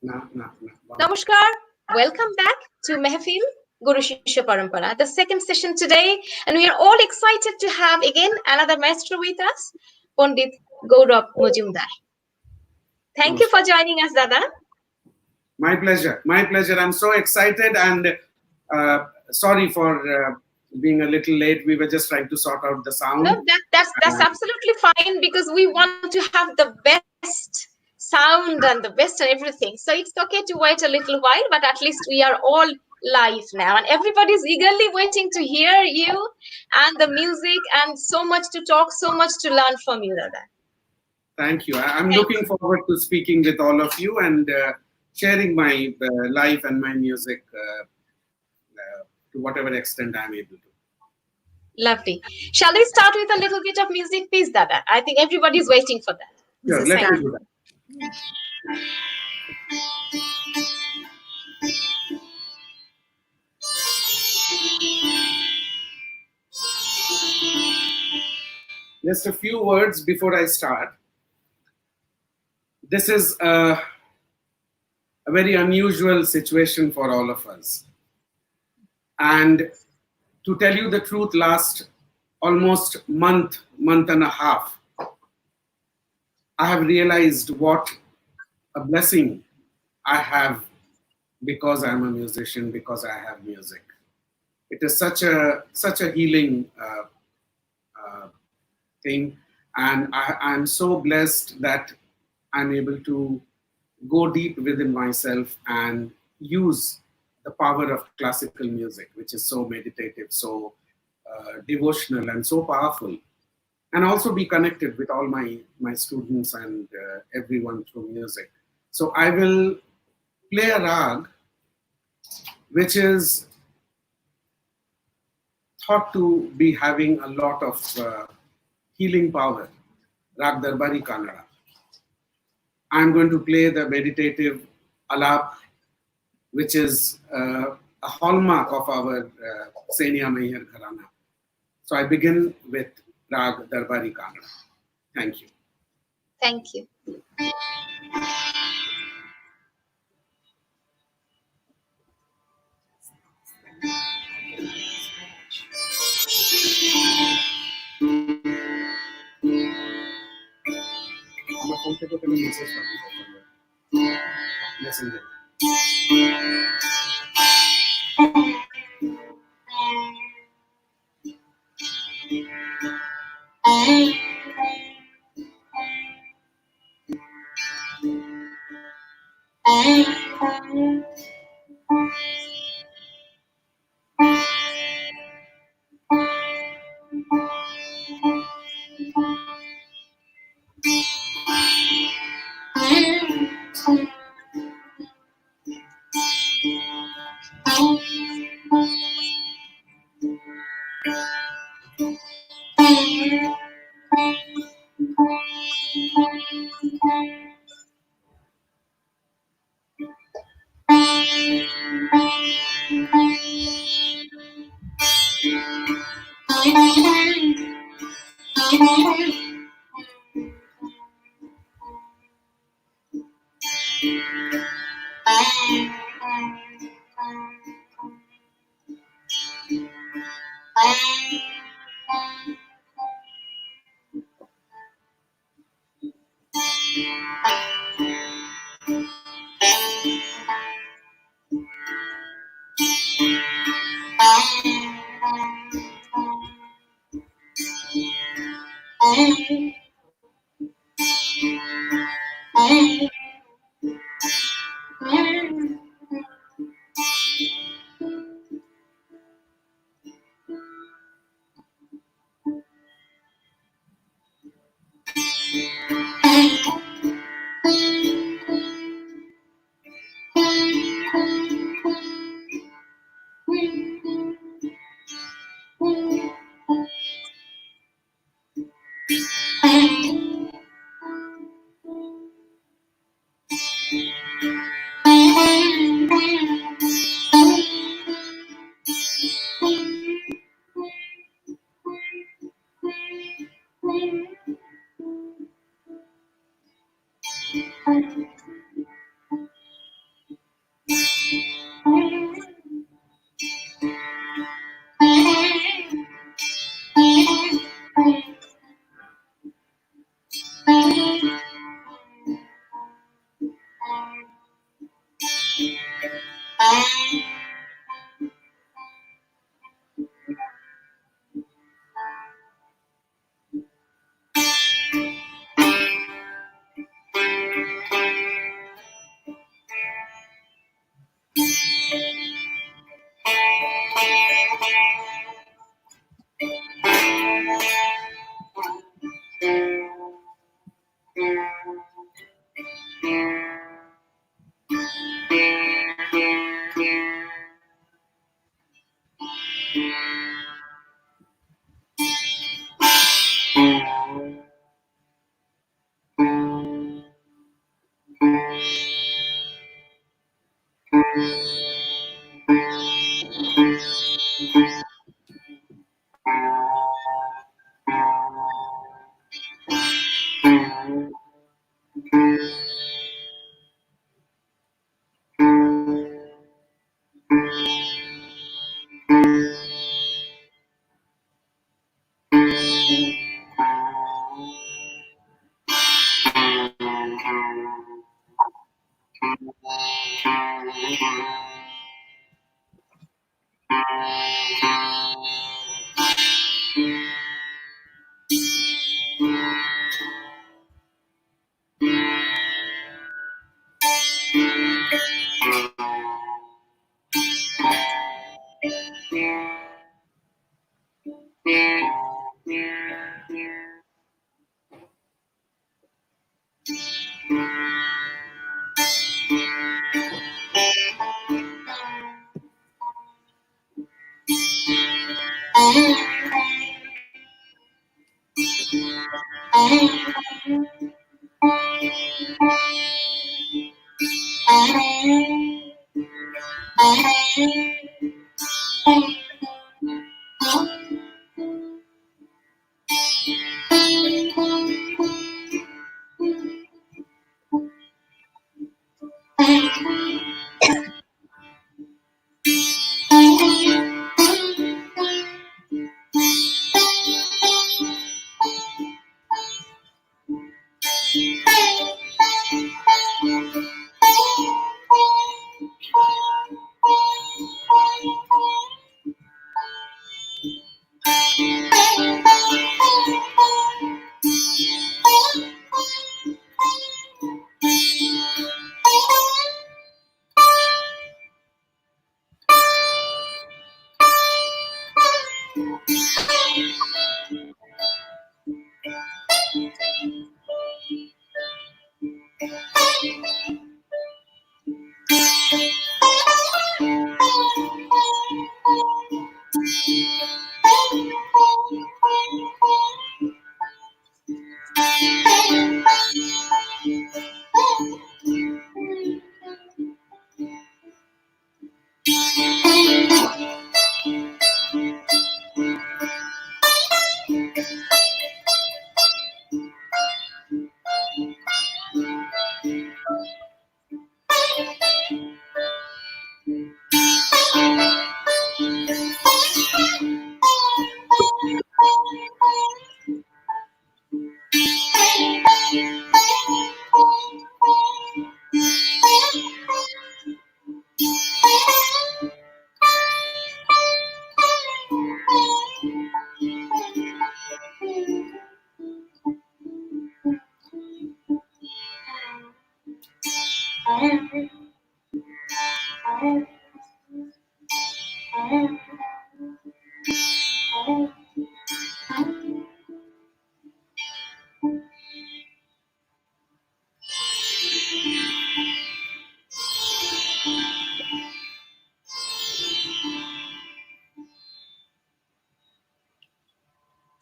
No. Namaskar. Welcome back to Mehfil, Guru Shishya Parampara, the second session today. And we are all excited to have again another maestro with us, Pandit Gaurav Mazumdar. Thank you for joining us, Dada. My pleasure. I'm so excited and sorry for being a little late. We were just trying to sort out the sound. No, that's absolutely fine because we want to have the best sound and the best and everything. So it's okay to wait a little while, but at least we are all live now and everybody's eagerly waiting to hear you and the music and so much to talk, so much to learn from you, Dada. Thank you. I'm looking forward to speaking with all of you and sharing my life and my music to whatever extent I'm able to. Lovely. Shall we start with a little bit of music, please, Dada? I think everybody's waiting for that. Sure, let me do that. Just a few words before I start. This is a very unusual situation for all of us. And to tell you the truth, last almost month and a half, I have realized what a blessing I have because I'm a musician, because I have music. It is such a healing thing, and I'm so blessed that I'm able to go deep within myself and use the power of classical music, which is so meditative, so devotional and so powerful, and also be connected with all my students and everyone through music. So I will play a rag which is thought to be having a lot of healing power, Rag Darbari Kannada. I'm going to play the meditative alap, which is a hallmark of our Senia Meher Gharana. So I begin with Rag Darbari Kannada. Thank you. Thank you.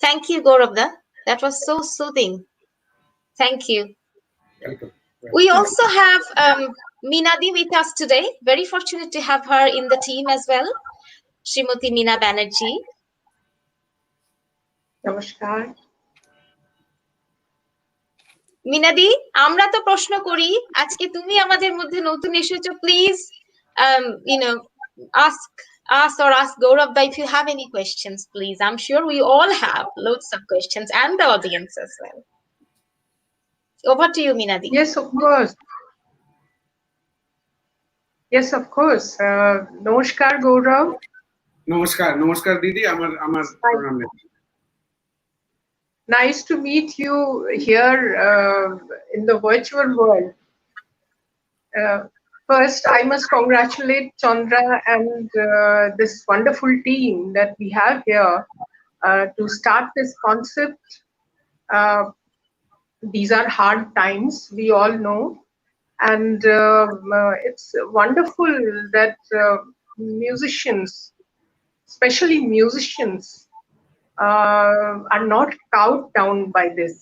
Thank you, Gauravda. That was so soothing. Thank you. Welcome. We also have Minadi with us today. Very fortunate to have her in the team as well. Srimati Meena Banerjee. নমস্কার। মিনাদি, আমরা তো প্রশ্ন করি, আজকে তুমি আমাদের মধ্যে নতুন এসেছো, please ask us or ask Gaurav if you have any questions, please. I'm sure we all have loads of questions and the audience as well. Over to you, Minadi. Yes, of course. Yes, of course. Namaskar, Gaurav. নমস্কার নমস্কার দিদি আমার আমার Hi. প্রণাম নেবেন। Nice to meet you here in the virtual world. Uh, First, I must congratulate Chandra and this wonderful team that we have here to start this concept. Uh, these are hard times, we all know, and it's wonderful that musicians, especially musicians, are not cowed down by this.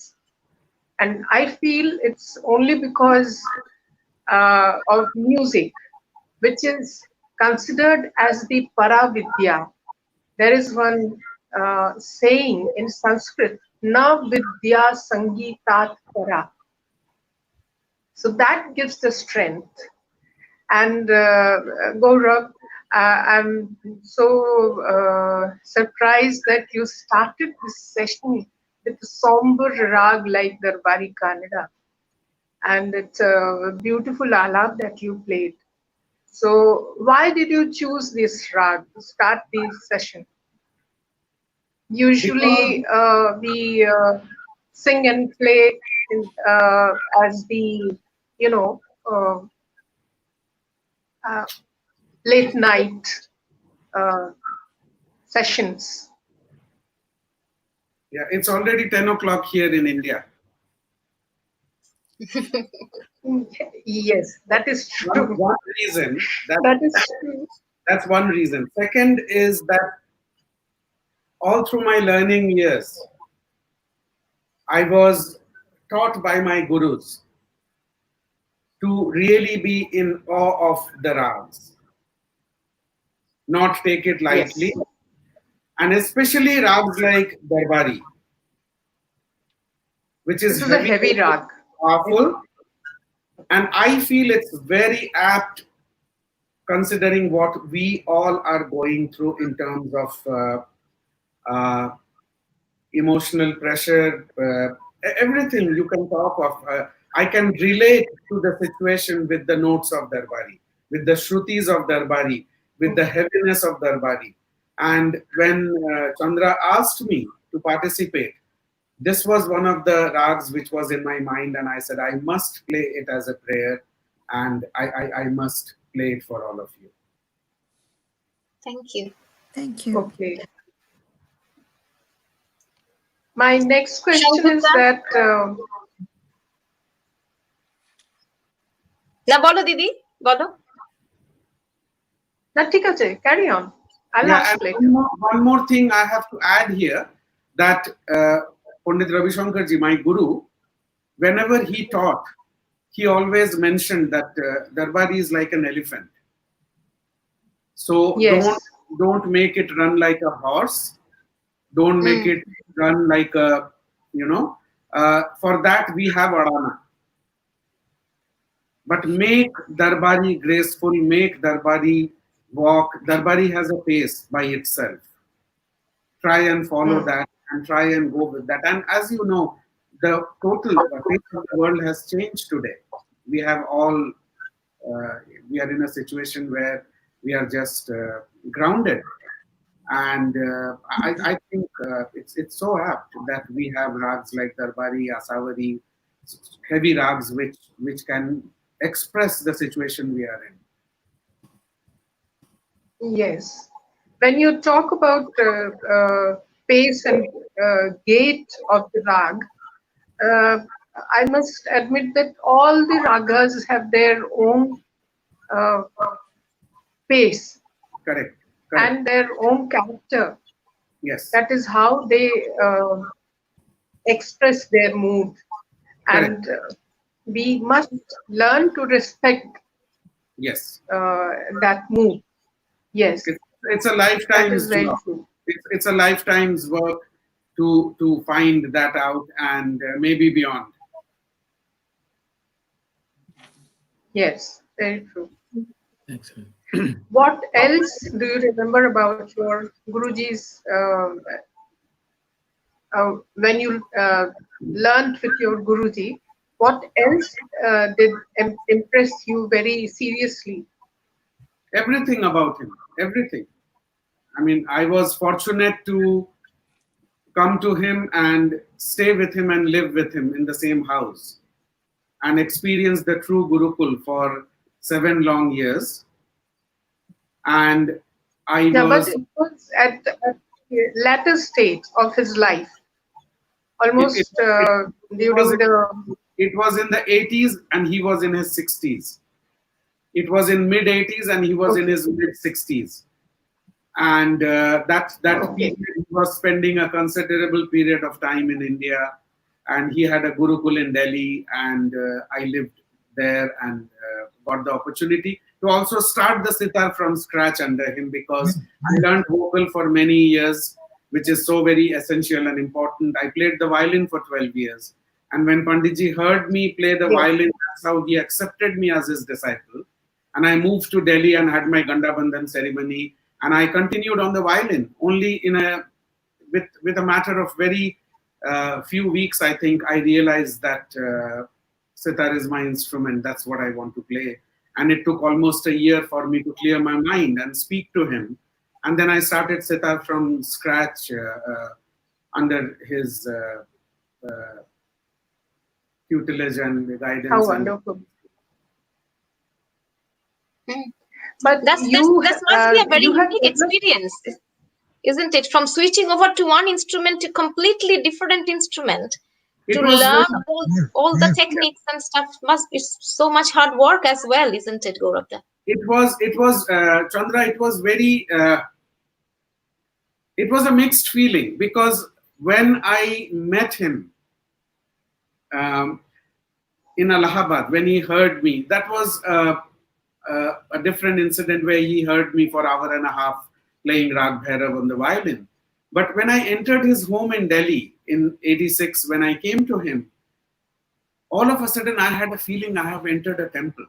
And I feel it's only because of music, which is considered as the Paravidya. There is one saying in Sanskrit, Na Vidya Sangeetat Para. So that gives the strength. And Gaurav, I'm so surprised that you started this session with a somber rag like Darbari Kannada. And it's a beautiful alap that you played. So why did you choose this rag to start the session? Because Usually we sing and play in, as the, you know, uh, uh, late night uh, sessions. yeah, it's already 10 o'clock here in India. Yes, that is true. One reason That is true. that's one reason. Second is that all through my learning years, I was taught by my gurus to really be in awe of the rags, not take it lightly, Yes, and especially rags like Darbari, which is this is a heavy, heavy rag. powerful, and I feel it's very apt considering what we all are going through in terms of uh, emotional pressure, everything you can talk of. I can relate to the situation with the notes of Darbari, with the shrutis of Darbari, with the heaviness of Darbari. And when Chandra asked me to participate, this was one of the rags which was in my mind, and I said, I must play it as a prayer, and I must play it for all of you. Thank you. Thank you. Okay. My next question is Shankar? that না বলো দিদি বলো না ঠিক আছে, carry on. I'll Yeah, ask and later. one more thing I have to add here that Pandit Ravi Shankarji, my guru, whenever he taught, he always mentioned that Darbari is like an elephant. So Yes. don't make it run like a horse. Don't make it run like a, you know. For that we have Adana. But make Darbari graceful, make Darbari walk. Darbari has a pace by itself. Try and follow that and try and go with that. And as you know, the total face of the world has changed today. We have all, we are in a situation where we are just grounded. And I think it's so apt that we have rags like Darbari, Asavari, heavy rags which can express the situation we are in. Yes. When you talk about pace and gait of the rag, I must admit that all the ragas have their own uh, pace Correct. and their own character. Yes. That is how they express their mood. Correct. And we must learn to respect Yes. that mood. Yes, It's a that lifetime's is very job. true. It's a lifetime's work to find that out and maybe beyond. Yes, very true. Excellent. What else do you remember about your Guruji's when you learned with your Guruji? What else did impress you very seriously? Everything about him, everything. I mean, I was fortunate to come to him and stay with him and live with him in the same house and experience the true Gurukul for 7 long years. And I Yeah, but was, it was at the latter stage of his life, it, it, almost it was, during the. it was in the 80s and he was in his 60s. It was in mid 80s and he was in Okay. his mid 60s. And that Okay. period he was spending a considerable period of time in India, and he had a Gurukul in Delhi, and I lived there and got the opportunity to also start the sitar from scratch under him, because I learned vocal for many years, which is so very essential and important. I played the violin for 12 years, and when Panditji heard me play the Yes. violin, that's how he accepted me as his disciple. And I moved to Delhi and had my Ganda Bandhan ceremony, and I continued on the violin. Only in a with a matter of very few weeks, I think I realized that sitar is my instrument. That's what I want to play. And it took almost a year for me to clear my mind and speak to him. And then I started sitar from scratch under his tutelage and How guidance. And wonderful! Mm. But That's you that must be a very you have unique developed. experience, isn't it? From switching over to one instrument to completely different instrument, to it was very, learn all the techniques and stuff must be so much hard work as well, isn't it, Gaurav? it was Chandra. It was a mixed feeling, because when I met him um, in Allahabad, when he heard me, that was a different incident where he heard me for hour and a half playing Rag Bhairav on the violin. But when I entered his home in Delhi in '86, when I came to him, all of a sudden I had a feeling I have entered a temple,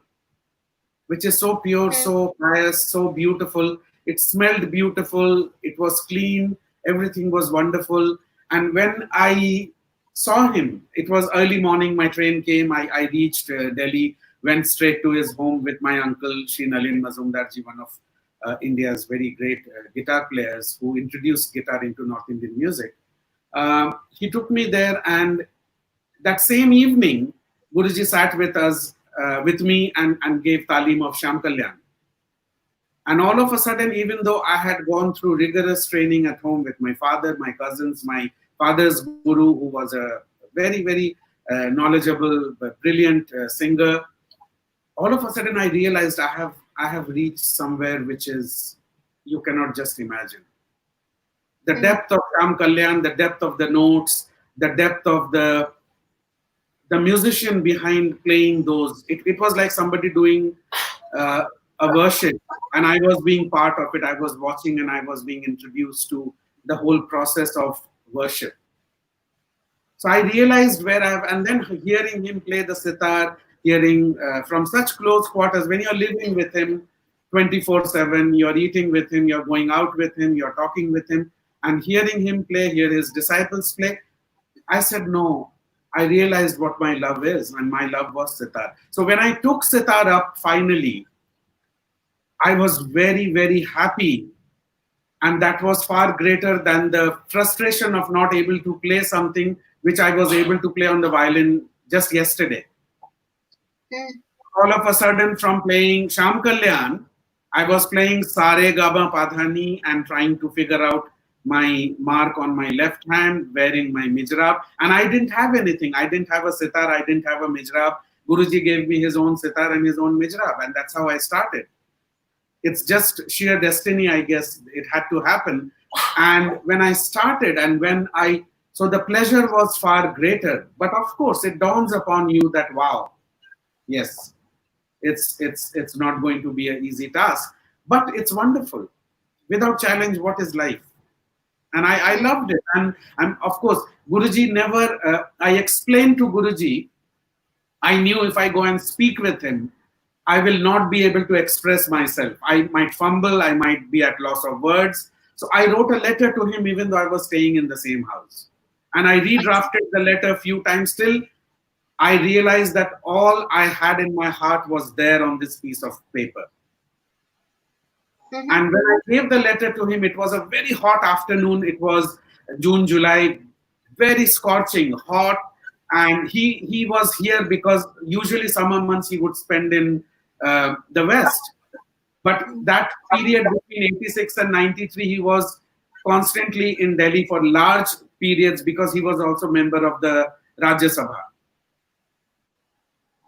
which is so pure, so pious, so beautiful. It smelled beautiful, it was clean, everything was wonderful. And when I saw him, it was early morning, my train came, I reached Delhi, went straight to his home with my uncle, Shri Nalin Mazumdar ji, one of India's very great guitar players who introduced guitar into North Indian music. He took me there, and that same evening, Guruji sat with us, with me, and gave talim of Sham Kalyan. And all of a sudden, even though I had gone through rigorous training at home with my father, my cousins, my father's guru, who was a very, very knowledgeable, but brilliant singer, all of a sudden I realized I have reached somewhere which is you cannot just imagine. The depth of Sham Kalyan, the depth of the notes, the depth of the musician behind playing those. It was like somebody doing a worship, and I was being part of it. I was watching and I was being introduced to the whole process of worship. So I realized where and then hearing him play the sitar, hearing from such close quarters, when you're living with him 24/7, you're eating with him, you're going out with him, you're talking with him, and hearing him play, hear his disciples play, I said, no, I realized what my love is, and my love was sitar. So when I took sitar up finally, I was very, very happy. And that was far greater than the frustration of not able to play something which I was able to play on the violin just yesterday. All of a sudden, from playing Sham Kalyan, I was playing Sare Gaba Padhani and trying to figure out my mark on my left hand, wearing my mijrab. And I didn't have anything. I didn't have a sitar, I didn't have a mijrab. Guruji gave me his own sitar and his own mijrab, and that's how I started. It's just sheer destiny, I guess. It had to happen. And when I started, and so the pleasure was far greater. But of course, it dawns upon you that, wow, yes, it's not going to be an easy task, but it's wonderful. Without challenge, what is life? And I loved it. And of course, Guruji never, I explained to Guruji, I knew if I go and speak with him, I will not be able to express myself. I might fumble, I might be at loss of words. So I wrote a letter to him even though I was staying in the same house. And I redrafted the letter a few times. Still, I realized that all I had in my heart was there on this piece of paper. And when I gave the letter to him, it was a very hot afternoon. It was June, July, very scorching hot. And he was here because usually summer months he would spend in the West. But that period between 86 and 93, he was constantly in Delhi for large periods because he was also member of the Rajya Sabha.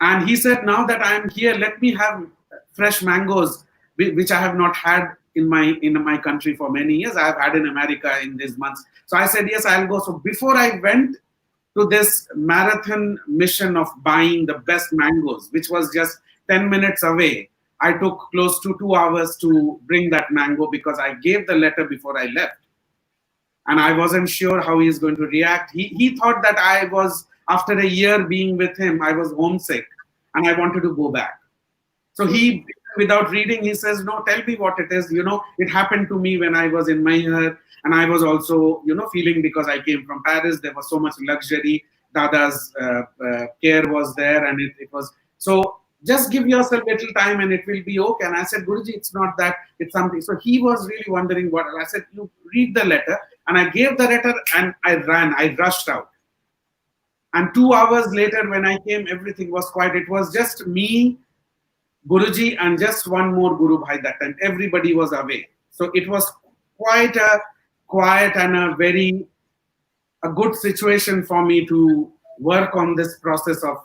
And he said, now that I am here, let me have fresh mangoes, which I have not had in my country for many years. I have had in America in these months. So I said, yes, I'll go. So before I went to this marathon mission of buying the best mangoes, which was just 10 minutes away, I took close to 2 hours to bring that mango because I gave the letter before I left. And I wasn't sure how he is going to react. He thought that I was, after a year being with him, I was homesick and I wanted to go back. So he, without reading, he says, no, tell me what it is. It happened to me when I was in Mehfil, and I was also, feeling, because I came from Paris, there was so much luxury. Dada's care was there, and it was, so just give yourself a little time and it will be okay. And I said, Guruji, it's not that, it's something. So he was really wondering what, I said, you read the letter. And I gave the letter and I rushed out. And 2 hours later, when I came, everything was quiet. It was just me, Guruji, and just one more Guru Bhai that time. Everybody was away. So it was quite a quiet and a good situation for me to work on this process of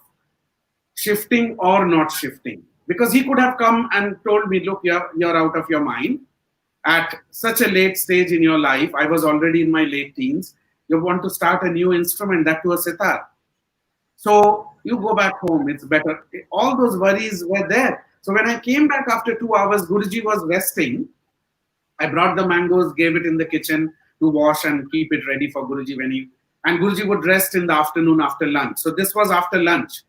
shifting or not shifting. Because he could have come and told me, look, you're out of your mind. At such a late stage in your life, I was already in my late teens, you want to start a new instrument, that to a sitar. So you go back home, it's better. All those worries were there. So when I came back after 2 hours, Guruji was resting. I brought the mangoes, gave it in the kitchen to wash and keep it ready for Guruji and Guruji would rest in the afternoon after lunch. So this was after lunch.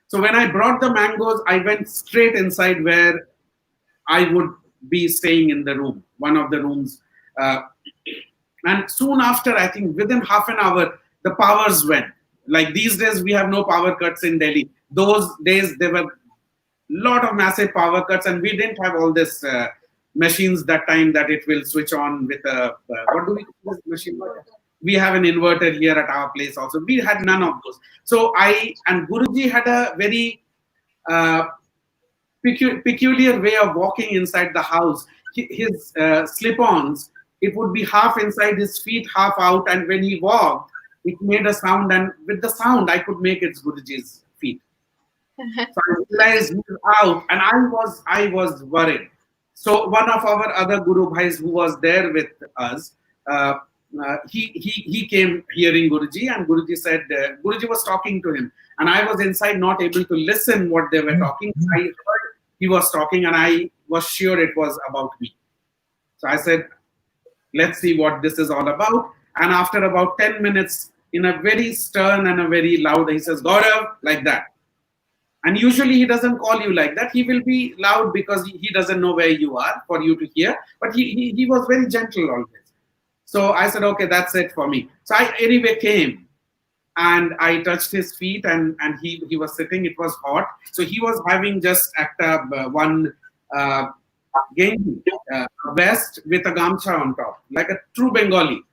So when I brought the mangoes, I went straight inside where I would be staying in the room, one of the rooms. And soon after, I think within half an hour, the powers went. Like these days, we have no power cuts in Delhi. Those days, there were a lot of massive power cuts, and we didn't have all this machines that time that it will switch on with a, what do we call this machine? We have an inverter here at our place also. We had none of those. So and Guruji had a very peculiar way of walking inside the house. His slip-ons, it would be half inside his feet, half out, and when he walked, it made a sound, and with the sound, I could make it's Guruji's feet. So I realized he was out, and I was worried. So one of our other Guru Bhais who was there with us, he came hearing Guruji, and Guruji said, Guruji was talking to him, and I was inside not able to listen what they were talking. I heard he was talking, and I was sure it was about me. So I said, let's see what this is all about. And after about 10 minutes, in a very stern and a very loud, he says, Gaurav, like that. And usually he doesn't call you like that. He will be loud because he doesn't know where you are for you to hear. But he was very gentle always. So I said, okay, that's it for me. So I anyway came and I touched his feet, and he was sitting. It was hot. So he was having just one gengi, vest with a gamcha on top, like a true Bengali,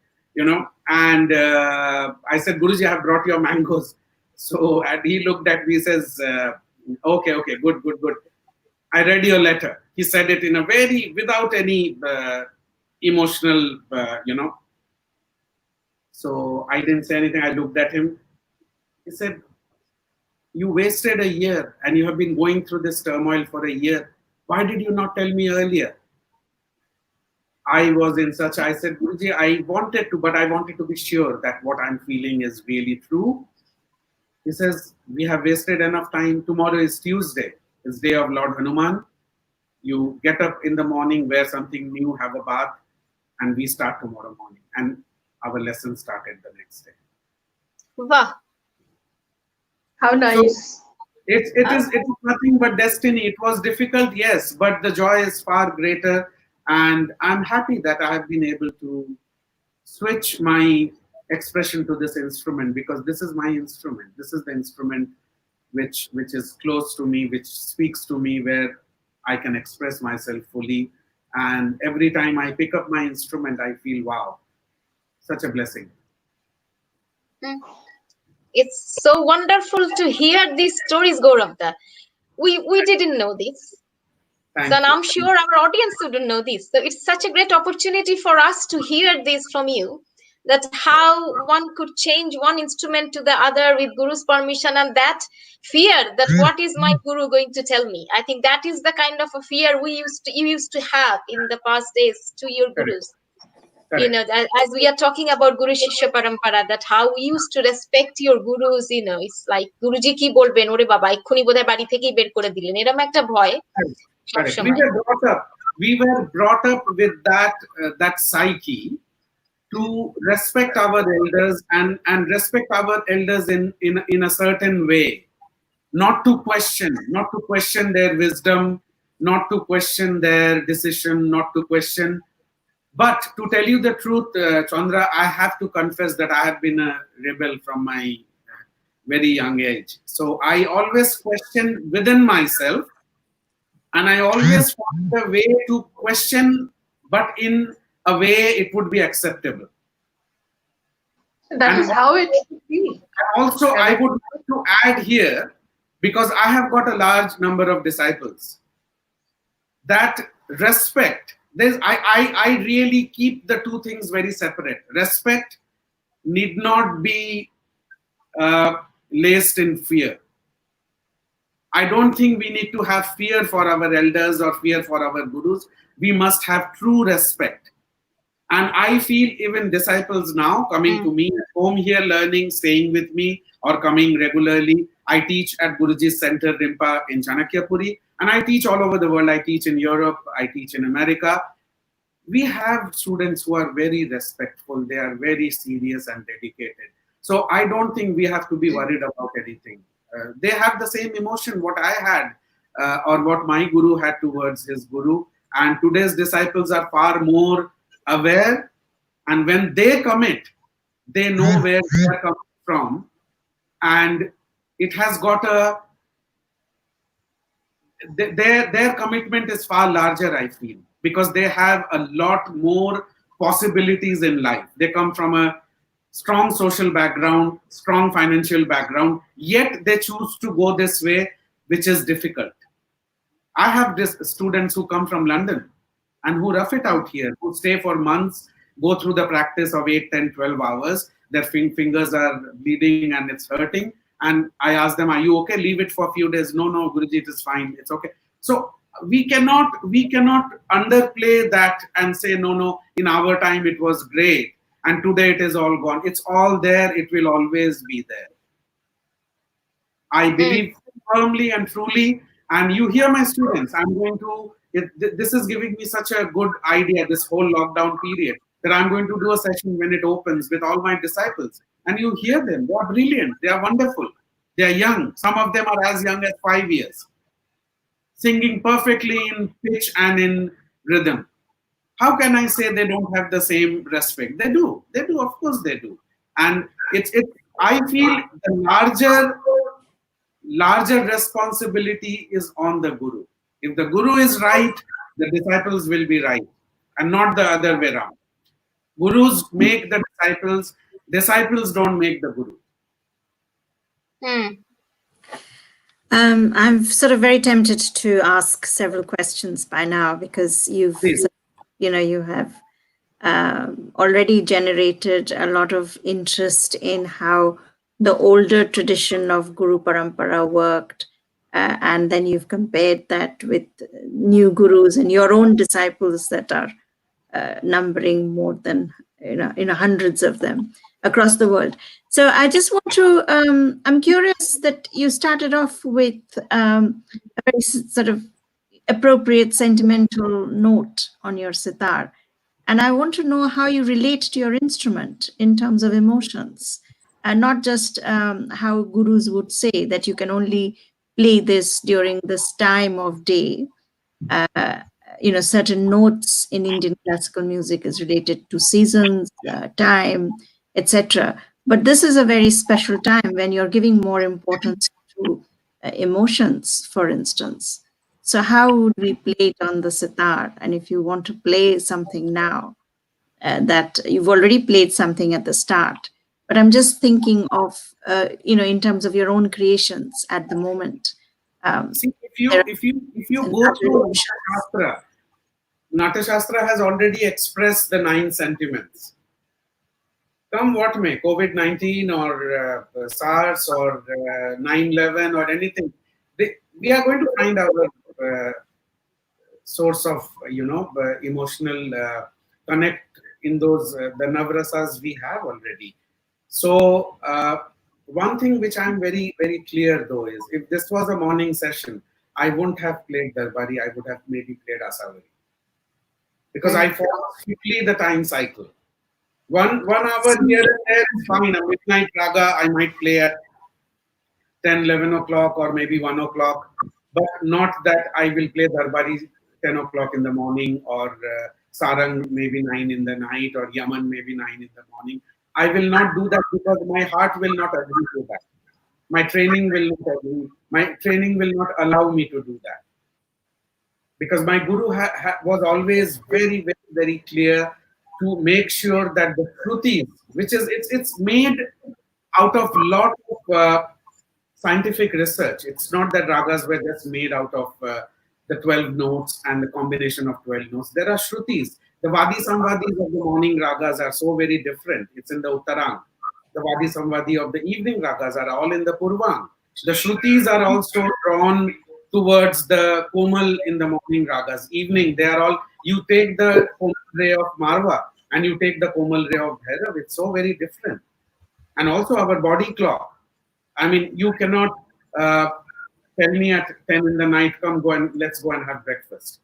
And I said, Guruji, I have brought your mangoes. So and he looked at me, says, okay, good. I read your letter. He said it in a without any emotional, So I didn't say anything. I looked at him. He said, you wasted a year and you have been going through this turmoil for a year. Why did you not tell me earlier? I said, Guruji, I wanted to, but I wanted to be sure that what I'm feeling is really true. He says, we have wasted enough time. Tomorrow is Tuesday. It's day of Lord Hanuman. You get up in the morning, wear something new, have a bath, and we start tomorrow morning. And our lesson started the next day. Wow. How nice. So it is nothing but destiny. It was difficult, yes, but the joy is far greater. And I'm happy that I have been able to switch my expression to this instrument, because this is my instrument. This is the instrument which is close to me, which speaks to me, where I can express myself fully. And every time I pick up my instrument, I feel, wow, such a blessing. Mm. It's so wonderful to hear these stories, Gaurav. We didn't know this. So Thank and you. I'm sure our audience wouldn't know this. So it's such a great opportunity for us to hear this from you, that how one could change one instrument to the other with Guru's permission, and that fear that what is my Guru going to tell me? I think that is the kind of a fear you used to have in the past days to your Correct. Gurus. You Correct. know, as we are talking about Guru Shishya Parampara, that how we used to respect your Gurus, you know, it's like Guruji ki bolben, ore baba, এক্ষুনি বোধহয় বাড়ি থেকেই বের করে দিলেন, এরকম একটা ভয় Correct. Correct. সবসময়। We were brought up with that psyche to respect our elders and respect our elders in a certain way, not to question their wisdom, not to question their decision, not to question. But to tell you the truth, Chandra, I have to confess that I have been a rebel from my very young age. So I always questioned within myself, and I always found a way to question, but in a way it would be acceptable. That And is how it should be. also, I would like to add here, because I have got a large number of disciples, that respect, I really keep the two things very separate. Respect need not be laced in fear. I don't think we need to have fear for our elders or fear for our gurus. We must have true respect. And I feel even disciples now coming to me at home here, learning, staying with me, or coming regularly. I teach at Guruji's Center, Rimpa, in Chanakyapuri, and I teach all over the world. I teach in Europe, I teach in America. We have students who are very respectful, they are very serious and dedicated. So I don't think we have to be worried about anything. They have the same emotion what I had, or what my Guru had towards his Guru. And today's disciples are far more aware, and when they commit, they know where they are coming from, and it has got their commitment is far larger, I feel, because they have a lot more possibilities in life. They come from a strong social background, strong financial background, yet they choose to go this way, which is difficult. I have students who come from London and who rough it out here, who stay for months, go through the practice of 8, 10, 12 hours. Their fingers are bleeding and it's hurting. And I ask them, are you okay? Leave it for a few days. No, Guruji, it is fine. It's okay. So we cannot underplay that and say, no, in our time it was great, and today it is all gone. It's all there. It will always be there. I believe firmly and truly. And you hear my students, this is giving me such a good idea, this whole lockdown period, that I'm going to do a session when it opens with all my disciples. And you hear them, they are brilliant, they are wonderful, they are young. Some of them are as young as 5 years, singing perfectly in pitch and in rhythm. How can I say they don't have the same respect? They do, of course they do. And I feel the larger responsibility is on the Guru. If the Guru is right, the disciples will be right, and not the other way around. Gurus make the disciples don't make the Guru. I'm sort of very tempted to ask several questions by now, because you have already generated a lot of interest in how the older tradition of Guru Parampara worked, and then you've compared that with new gurus and your own disciples that are numbering more than hundreds of them across the world. So I just want to, I'm curious that you started off with a very sort of appropriate sentimental note on your sitar. And I want to know how you relate to your instrument in terms of emotions, and not just how gurus would say that you can only play this during this time of day. Certain notes in Indian classical music is related to seasons, time, etc. But this is a very special time when you're giving more importance to emotions, for instance. So how would we play it on the sitar? And if you want to play something now, that you've already played something at the start, but I'm just thinking of, in terms of your own creations at the moment. See, There are if you go through Shastra, Natya Shastra has already expressed the 9 sentiments. Come what may, COVID-19 or SARS or 9/11 or anything, we are going to find our source of emotional connect in those the navrasas we have already. So one thing which I'm very very clear though is, if this was a morning session, I wouldn't have played Darbari. I would have maybe played Asavari, because I follow strictly the time cycle. One hour here and there is fine. A midnight raga I might play at 10, 11 o'clock or maybe 1 o'clock, but not that I will play Darbari 10 o'clock in the morning, or Sarang maybe 9 in the night, or Yaman maybe 9 in the morning. I will not do that because my heart will not agree to that. My training will not agree. My training will not allow me to do that. Because my guru was always very, very, very clear to make sure that the Shrutis, which is, it's made out of lot of scientific research. It's not that ragas were just made out of the 12 notes and the combination of 12 notes. There are Shrutis. The Vadi Samvadis of the morning ragas are so very different. It's in the Uttarang. The Vadi Samvadi of the evening ragas are all in the Purvang. The Shrutis are also drawn towards the Komal in the morning ragas. Evening, they are all, you take the Komal ray of Marwa and you take the Komal ray of Bhairav. It's so very different. And also our body clock. I mean, you cannot tell me at 10 in the night, let's go and have breakfast.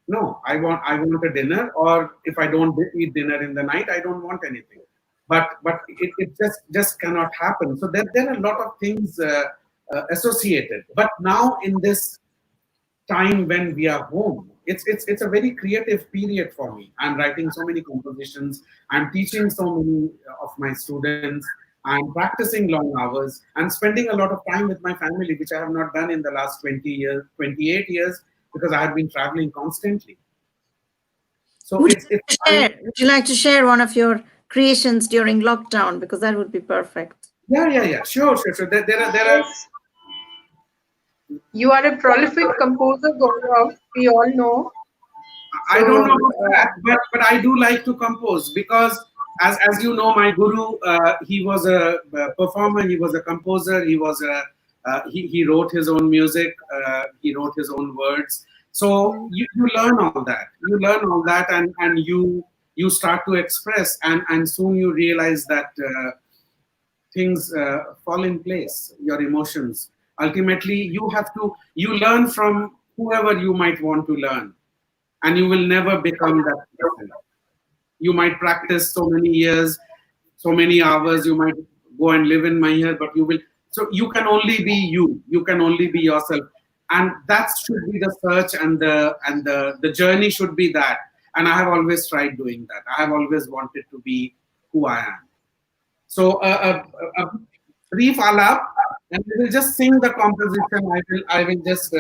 No, I want a dinner, or if I don't eat dinner in the night, I don't want anything. But it just cannot happen. So there are a lot of things associated. But now in this time when we are home, it's a very creative period for me. I'm writing so many compositions. I'm teaching so many of my students. I'm practicing long hours. I'm spending a lot of time with my family, which I have not done in the last 20 years, 28 years, because I have been traveling constantly. So would you like to share one of your creations during lockdown? Because that would be perfect. Yeah. Sure. There are. You are a prolific composer, Gaurav. We all know. I don't know about that, but I do like to compose, because as you know, my guru, he was a performer, he was a composer, he was he wrote his own music, he wrote his own words. So you learn all that. You learn all that, and you start to express, and soon you realize that things fall in place. Your emotions. Ultimately, you learn from whoever you might want to learn, and you will never become that person. You might practice so many years, so many hours, you might go and live in Mahir, but you can only be you. You can only be yourself. And that should be the search, and the journey should be that. And I have always tried doing that. I have always wanted to be who I am. So a brief alap, and we will just sing the composition. I will just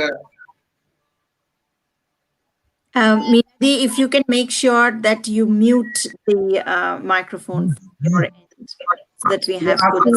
Mindy, if you can make sure that you mute the microphone from your end, so that we have good.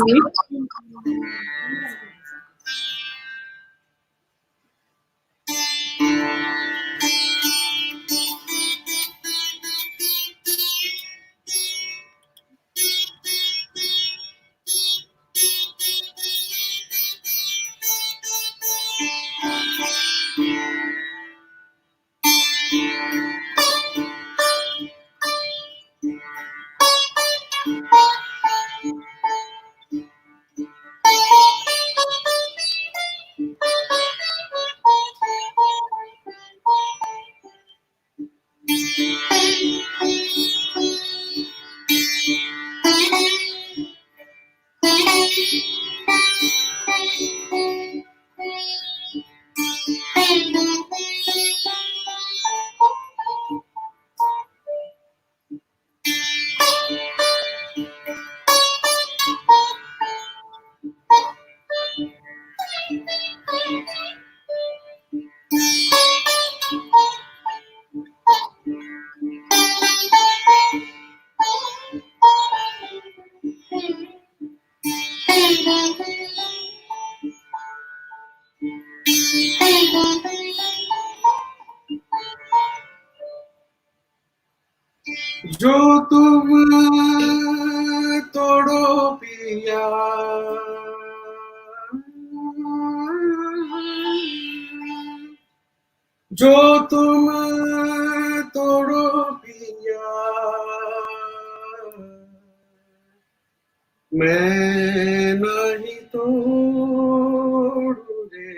जो तुम तोड़ो पिया जो तुम तोड़ो पिया मैं नहीं तोड़ू रे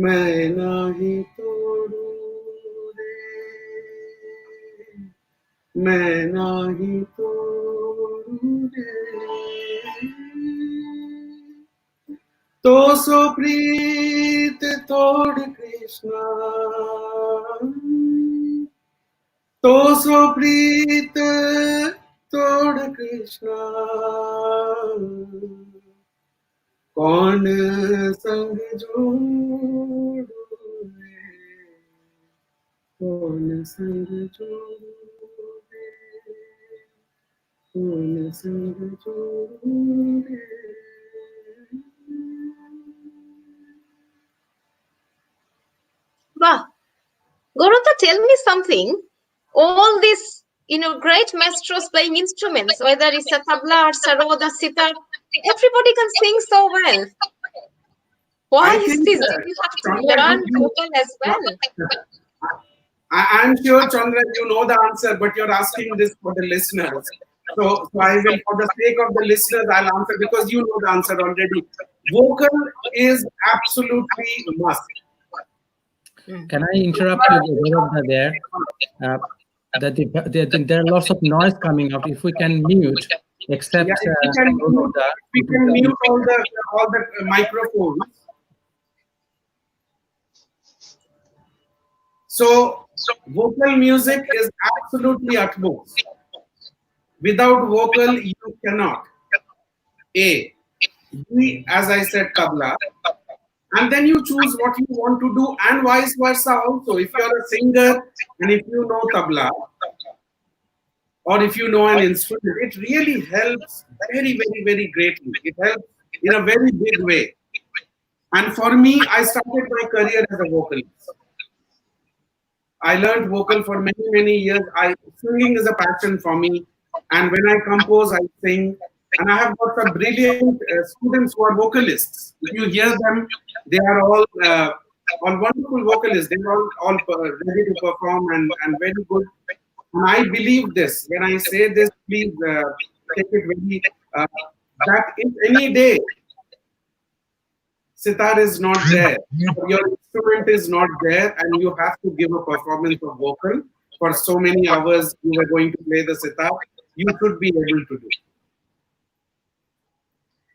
मैं नहीं तोड़ू रे मैं नहीं तोड़ू रे तो सो प्रीत तोड़ कृष्णा तो सो प्रीत तोड़ कृष्णा कौन संग जोड़ू रे कौन संग जोड़ू रे कौन संग जोड़ू रे Wow. Gaurav, tell me something. All these, great maestros playing instruments, whether it's a tabla or sarod or sitar, everybody can sing so well. Why I is think, this? Did you have to Chandra, learn vocal as well? I'm sure, Chandra, you know the answer, but you're asking this for the listeners. So I will, for the sake of the listeners, I'll answer because you know the answer already. Vocal is absolutely must. Can I interrupt you there? There are lots of noise coming out. If we can mute, except we can mute all the microphones. So vocal music is absolutely utmost. Without vocal, you cannot. A, B, as I said, tabla. And then you choose what you want to do, and vice versa also. If you're a singer and if you know tabla, or if you know an instrument, it really helps very, very, very greatly. It helps in a very big way. And for me, I started my career as a vocalist. I learned vocal for many, many years. Singing is a passion for me. And when I compose, I sing. And I have got some brilliant students who are vocalists. If you hear them, they are all wonderful vocalists. They are all ready to perform and very good. And I believe this. When I say this, please take it very, that if any day sitar is not there, your instrument is not there, and you have to give a performance of vocal for so many hours you are going to play the sitar, you should be able to do.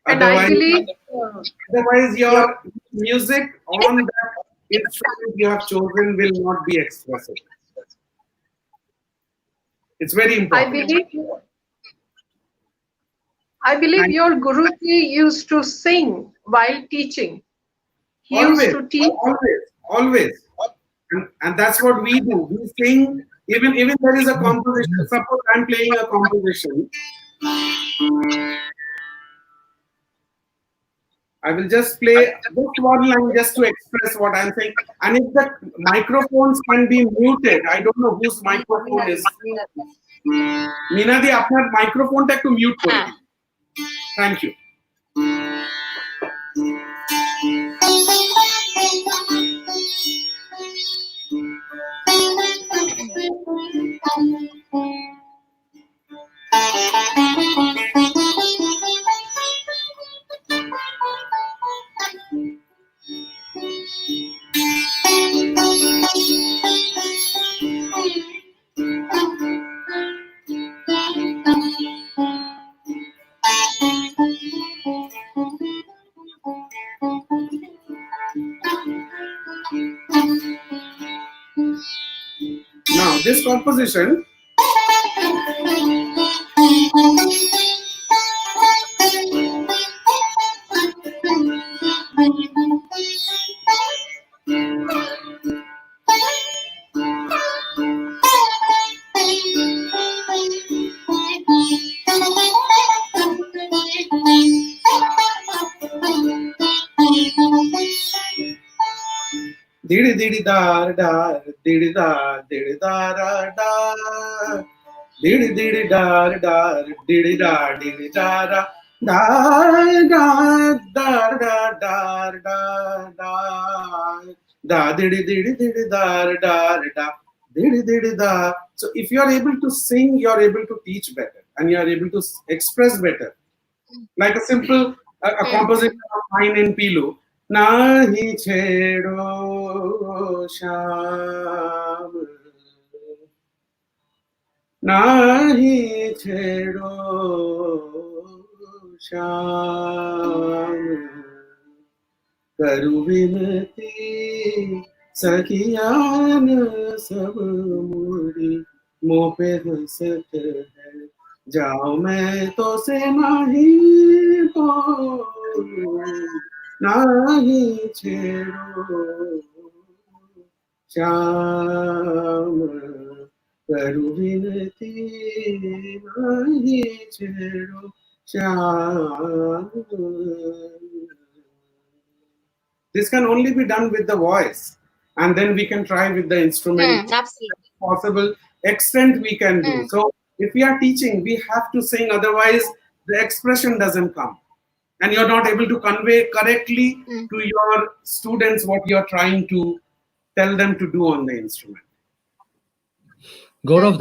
And I believe otherwise your music on that instrument you have chosen will not be expressive. It's very important. I believe your Guruji used to sing while teaching. He used to teach. Always. And that's what we do. We sing, even there is a composition. Suppose I'm playing a composition. I will just play just one line just to express what I'm saying. And if the microphones can be muted, I don't know whose microphone is. Minadi, apnar microphone ta ekটু mute kore din. Thank you. Now, this composition Didi didi dar dar, didi dar, didi dar dar. Didi didi dar dar, didi dar, didi dar dar dar dar dar dar dar dar. Da didi didi didi dar dar da. Didi didi da. So if you are able to sing, you are able to teach better, and you are able to express better. Like a simple a composition of mine in Pilu. Nahi chhedo sham, nahi chhedo sham, karu vinati sakiyan sab muri मोह पे हंसत है जाओ मैं तो से नहीं तो नहीं छेड़ो श्याम करू विनती नहीं छेड़ो Shyam. This can only be done with the voice, and then we can try with the instrument. Absolutely. Possible extent we can do. So if we are teaching, we have to sing, otherwise the expression doesn't come. And you're not able to convey correctly to your students what you're trying to tell them to do on the instrument. Gaurav,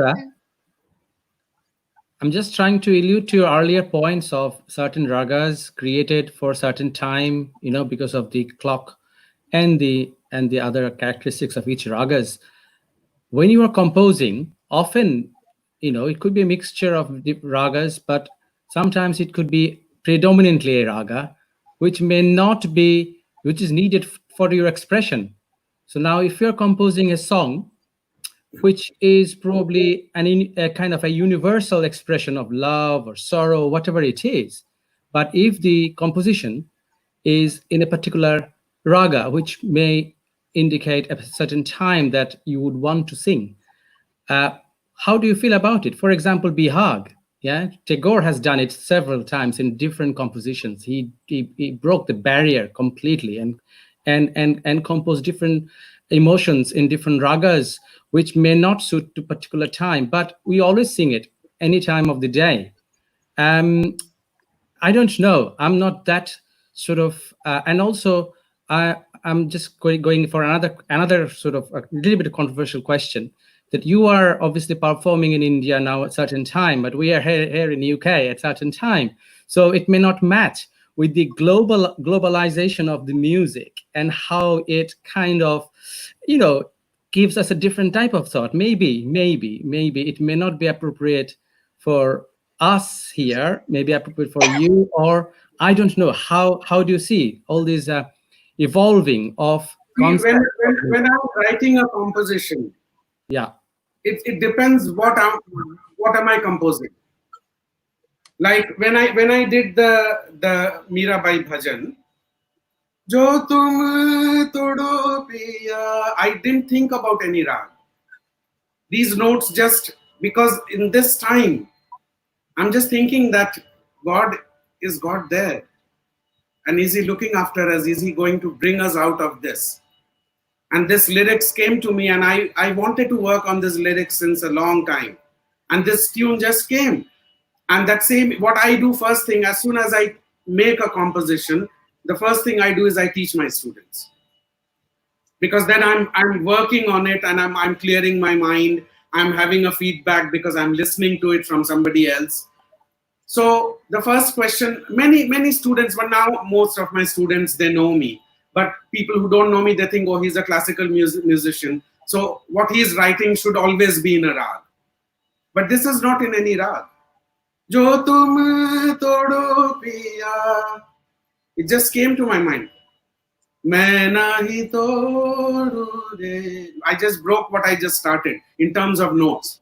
I'm just trying to allude to your earlier points of certain ragas created for a certain time, because of the clock and the other characteristics of each ragas. When you are composing, often, it could be a mixture of the ragas, but sometimes it could be predominantly a raga, which is needed for your expression. So now if you're composing a song, which is probably a kind of a universal expression of love or sorrow, whatever it is, but if the composition is in a particular raga, which may indicate a certain time that you would want to sing, how do you feel about it? For example, Bihag. Yeah, Tagore has done it several times in different compositions. He broke the barrier completely and composed different emotions in different ragas, which may not suit to particular time, but we always sing it any time of the day. I don't know. I'm not that sort of, and also I'm just going for another sort of a little bit of controversial question. That you are obviously performing in India now at a certain time, but we are here in the UK at a certain time. So it may not match with the globalization of the music and how it kind of, gives us a different type of thought. Maybe it may not be appropriate for us here, maybe appropriate for you, or I don't know. How do you see all these evolving of concepts? When I'm writing a composition, yeah, it depends what am I composing. Like when I did the Mirabai bhajan, Jo tum todo piya, I didn't think about any rag. These notes just because in this time I'm just thinking that God is God there, and is He looking after us? Is He going to bring us out of this? And this lyrics came to me, and I wanted to work on this lyrics since a long time. And this tune just came. And that same, what I do first thing, as soon as I make a composition, the first thing I do is I teach my students. Because then I'm working on it, and I'm clearing my mind. I'm having a feedback because I'm listening to it from somebody else. So the first question, many students, but now most of my students, they know me. But people who don't know me, they think, oh, he's a classical musician. So what he's writing should always be in a rag. But this is not in any rag. Jo tum todo piya. It just came to my mind. Main nahi todu re. I just broke what I just started in terms of notes.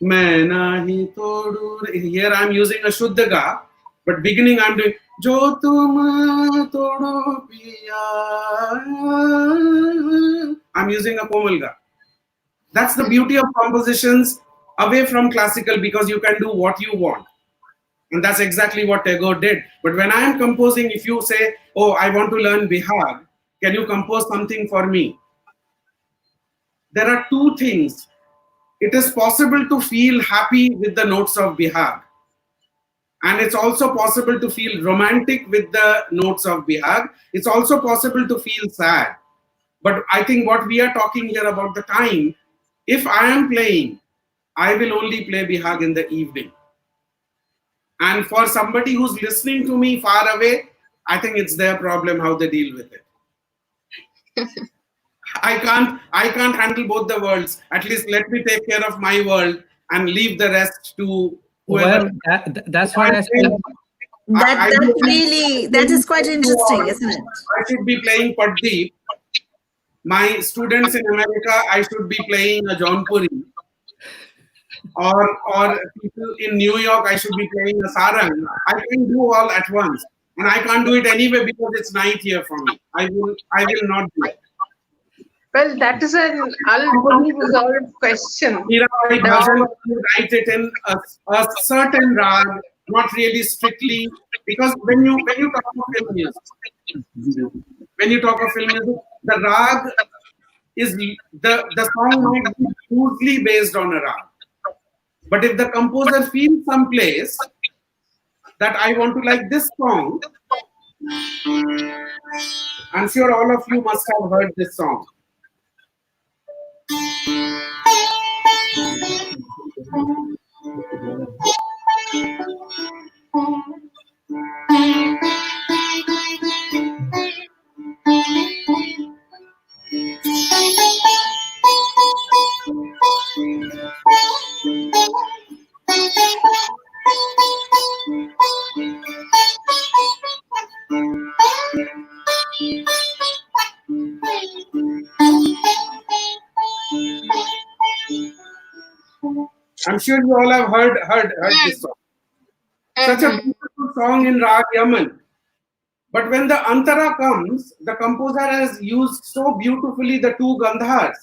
Main nahi todu re. Here I'm using a Shuddha Ga, but beginning I'm doing Jo tum todo piya. I'm using a Komal Ga. That's the beauty of compositions away from classical, because you can do what you want. And that's exactly what Tagore did. But when I am composing, if you say, oh, I want to learn Bihag, can you compose something for me? There are two things. It is possible to feel happy with the notes of Bihag. And it's also possible to feel romantic with the notes of Bihag. It's also possible to feel sad. But I think what we are talking here about the time, if I am playing, I will only play Bihag in the evening. And for somebody who's listening to me far away, I think it's their problem how they deal with it. I can't handle both the worlds. At least let me take care of my world and leave the rest to whoever. Well, that's what I said. That is quite interesting, isn't it? I should be playing Pandit. My students in America, I should be playing a Jaunpuri. Or people in New York, I should be playing a sarang. I can do all at once. And I can't do it anyway because it's night here for me. I will not do it. Well, that is an unresolved question. You write it in a certain rag, not really strictly, because when you talk of film music, the rag is the song might be loosely based on a rag. But if the composer feels someplace that I want to like this song, I'm sure all of you must have heard this song. I'm sure you all have heard this song. Such a beautiful song in Rag Yaman. But when the Antara comes, the composer has used so beautifully the two Gandhars.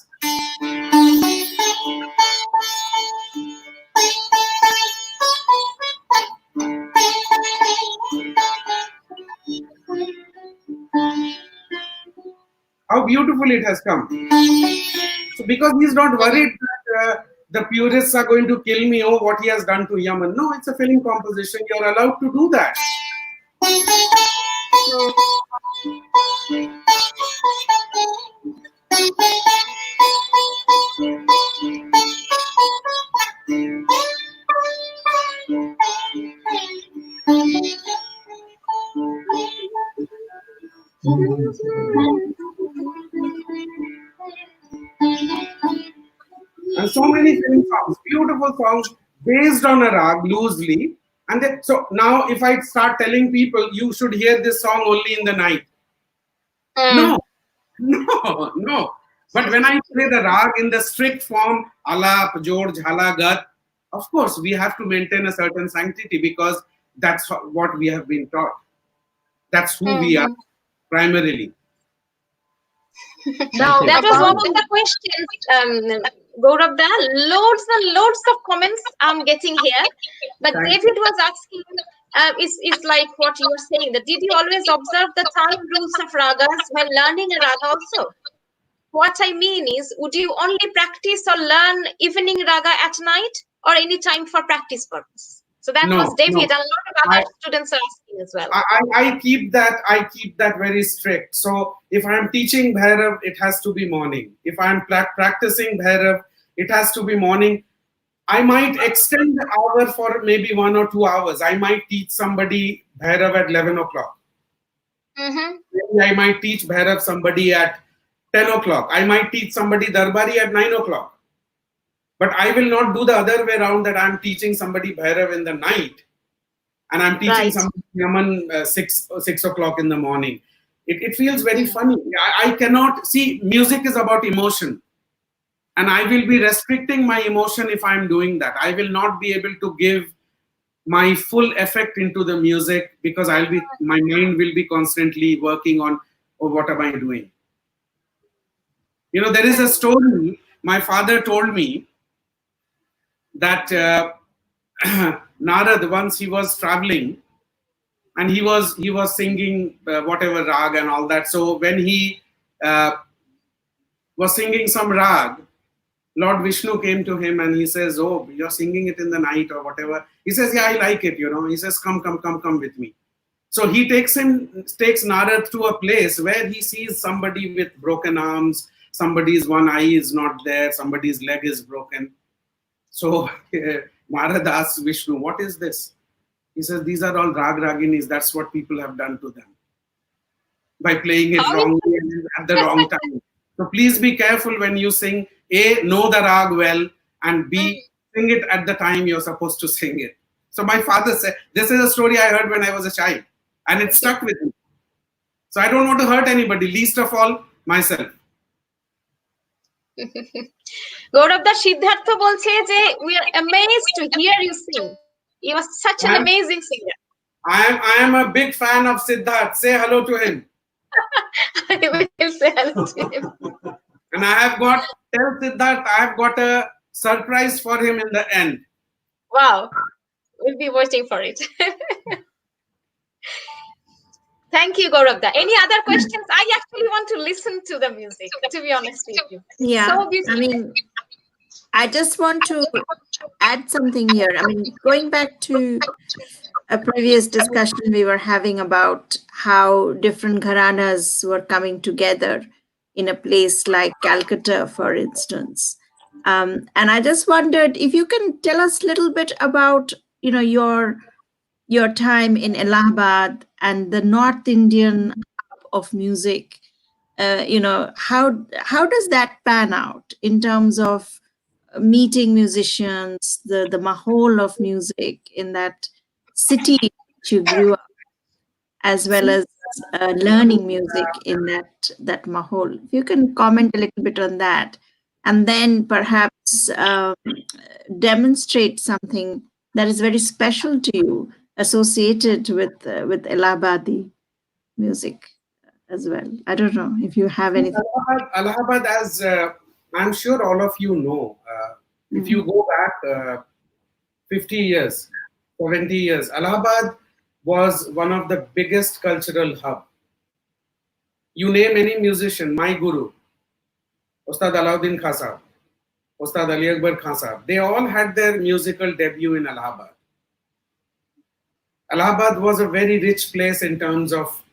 How beautiful it has come. So because he's not worried that the purists are going to kill me, oh, what he has done to Yaman. No, it's a film composition. You're allowed to do that. And so many film songs, beautiful songs based on a rag loosely. And then, so now if I start telling people you should hear this song only in the night. No. But when I play the rag in the strict form, Alap, Jod, Jhala, Gat, of course we have to maintain a certain sanctity because that's what we have been taught. That's who we are primarily. Now, that was one of the questions, Gaurav, loads and loads of comments I'm getting here. But David was asking, it's like what you were saying, that did you always observe the time rules of ragas when learning a raga also? What I mean is, would you only practice or learn evening raga at night or any time for practice purpose? So that was David, and a lot of other students are asking as well. I keep that very strict. So if I'm teaching Bhairav, it has to be morning. If I'm practicing Bhairav, it has to be morning. I might extend the hour for maybe 1 or 2 hours. I might teach somebody Bhairav at 11 o'clock. Maybe I might teach Bhairav somebody at 10 o'clock. I might teach somebody Darbari at 9 o'clock. But I will not do the other way around, that I'm teaching somebody Bhairav in the night and I'm teaching somebody Yaman 6 o'clock in the morning. It feels very funny. I cannot see, music is about emotion. And I will be restricting my emotion if I'm doing that. I will not be able to give my full effect into the music because my mind will be constantly working on, oh, what am I doing? You know, there is a story my father told me that Narad, once he was traveling and he was singing whatever rag and all that. So when he was singing some rag, Lord Vishnu came to him and he says, "Oh, you're singing it in the night or whatever." He says, "Yeah, I like it, you know." He says, "Come, come, come, come with me." So he takes Narad to a place where he sees somebody with broken arms, somebody's one eye is not there, somebody's leg is broken. So Narad asks Vishnu, "What is this?" He says, "These are all rag raginis. That's what people have done to them by playing it wrongly and at the wrong time. So please be careful when you sing. A, know the rag well, and B, sing it at the time you're supposed to sing it." So my father said, this is a story I heard when I was a child, and it stuck with me. So I don't want to hurt anybody, least of all myself. Gaurav da Siddhartha bolche je we are amazed to hear you sing. You are such an amazing singer. I am a big fan of Siddharth. Say hello to him. I will say hello to him. And tell Siddharth, I have got a surprise for him in the end. Wow. We'll be waiting for it. Thank you, Gaurav da. Any other questions? I actually want to listen to the music, to be honest with you. Yeah, So beautiful. I mean, I just want to add something here. I mean, going back to a previous discussion we were having about how different gharanas were coming together in a place like Calcutta, for instance. And I just wondered if you can tell us a little bit about, you know, your time in Allahabad and the North Indian hub of music. You know, how does that pan out in terms of meeting musicians, the mahol of music in that city which you grew up, as well as learning music in that mahol? If you can comment a little bit on that, and then perhaps demonstrate something that is very special to you, associated with Allahabadi music as well. I don't know if you have anything. Allahabad, as I'm sure all of you know, if you go back 50 years, 70 years, Allahabad was one of the biggest cultural hub. You name any musician, my guru, Ustad Alauddin Khan Sahab, Ustad Ali Akbar Khan Sahab, they all had their musical debut in Allahabad. Allahabad was a very rich place in terms of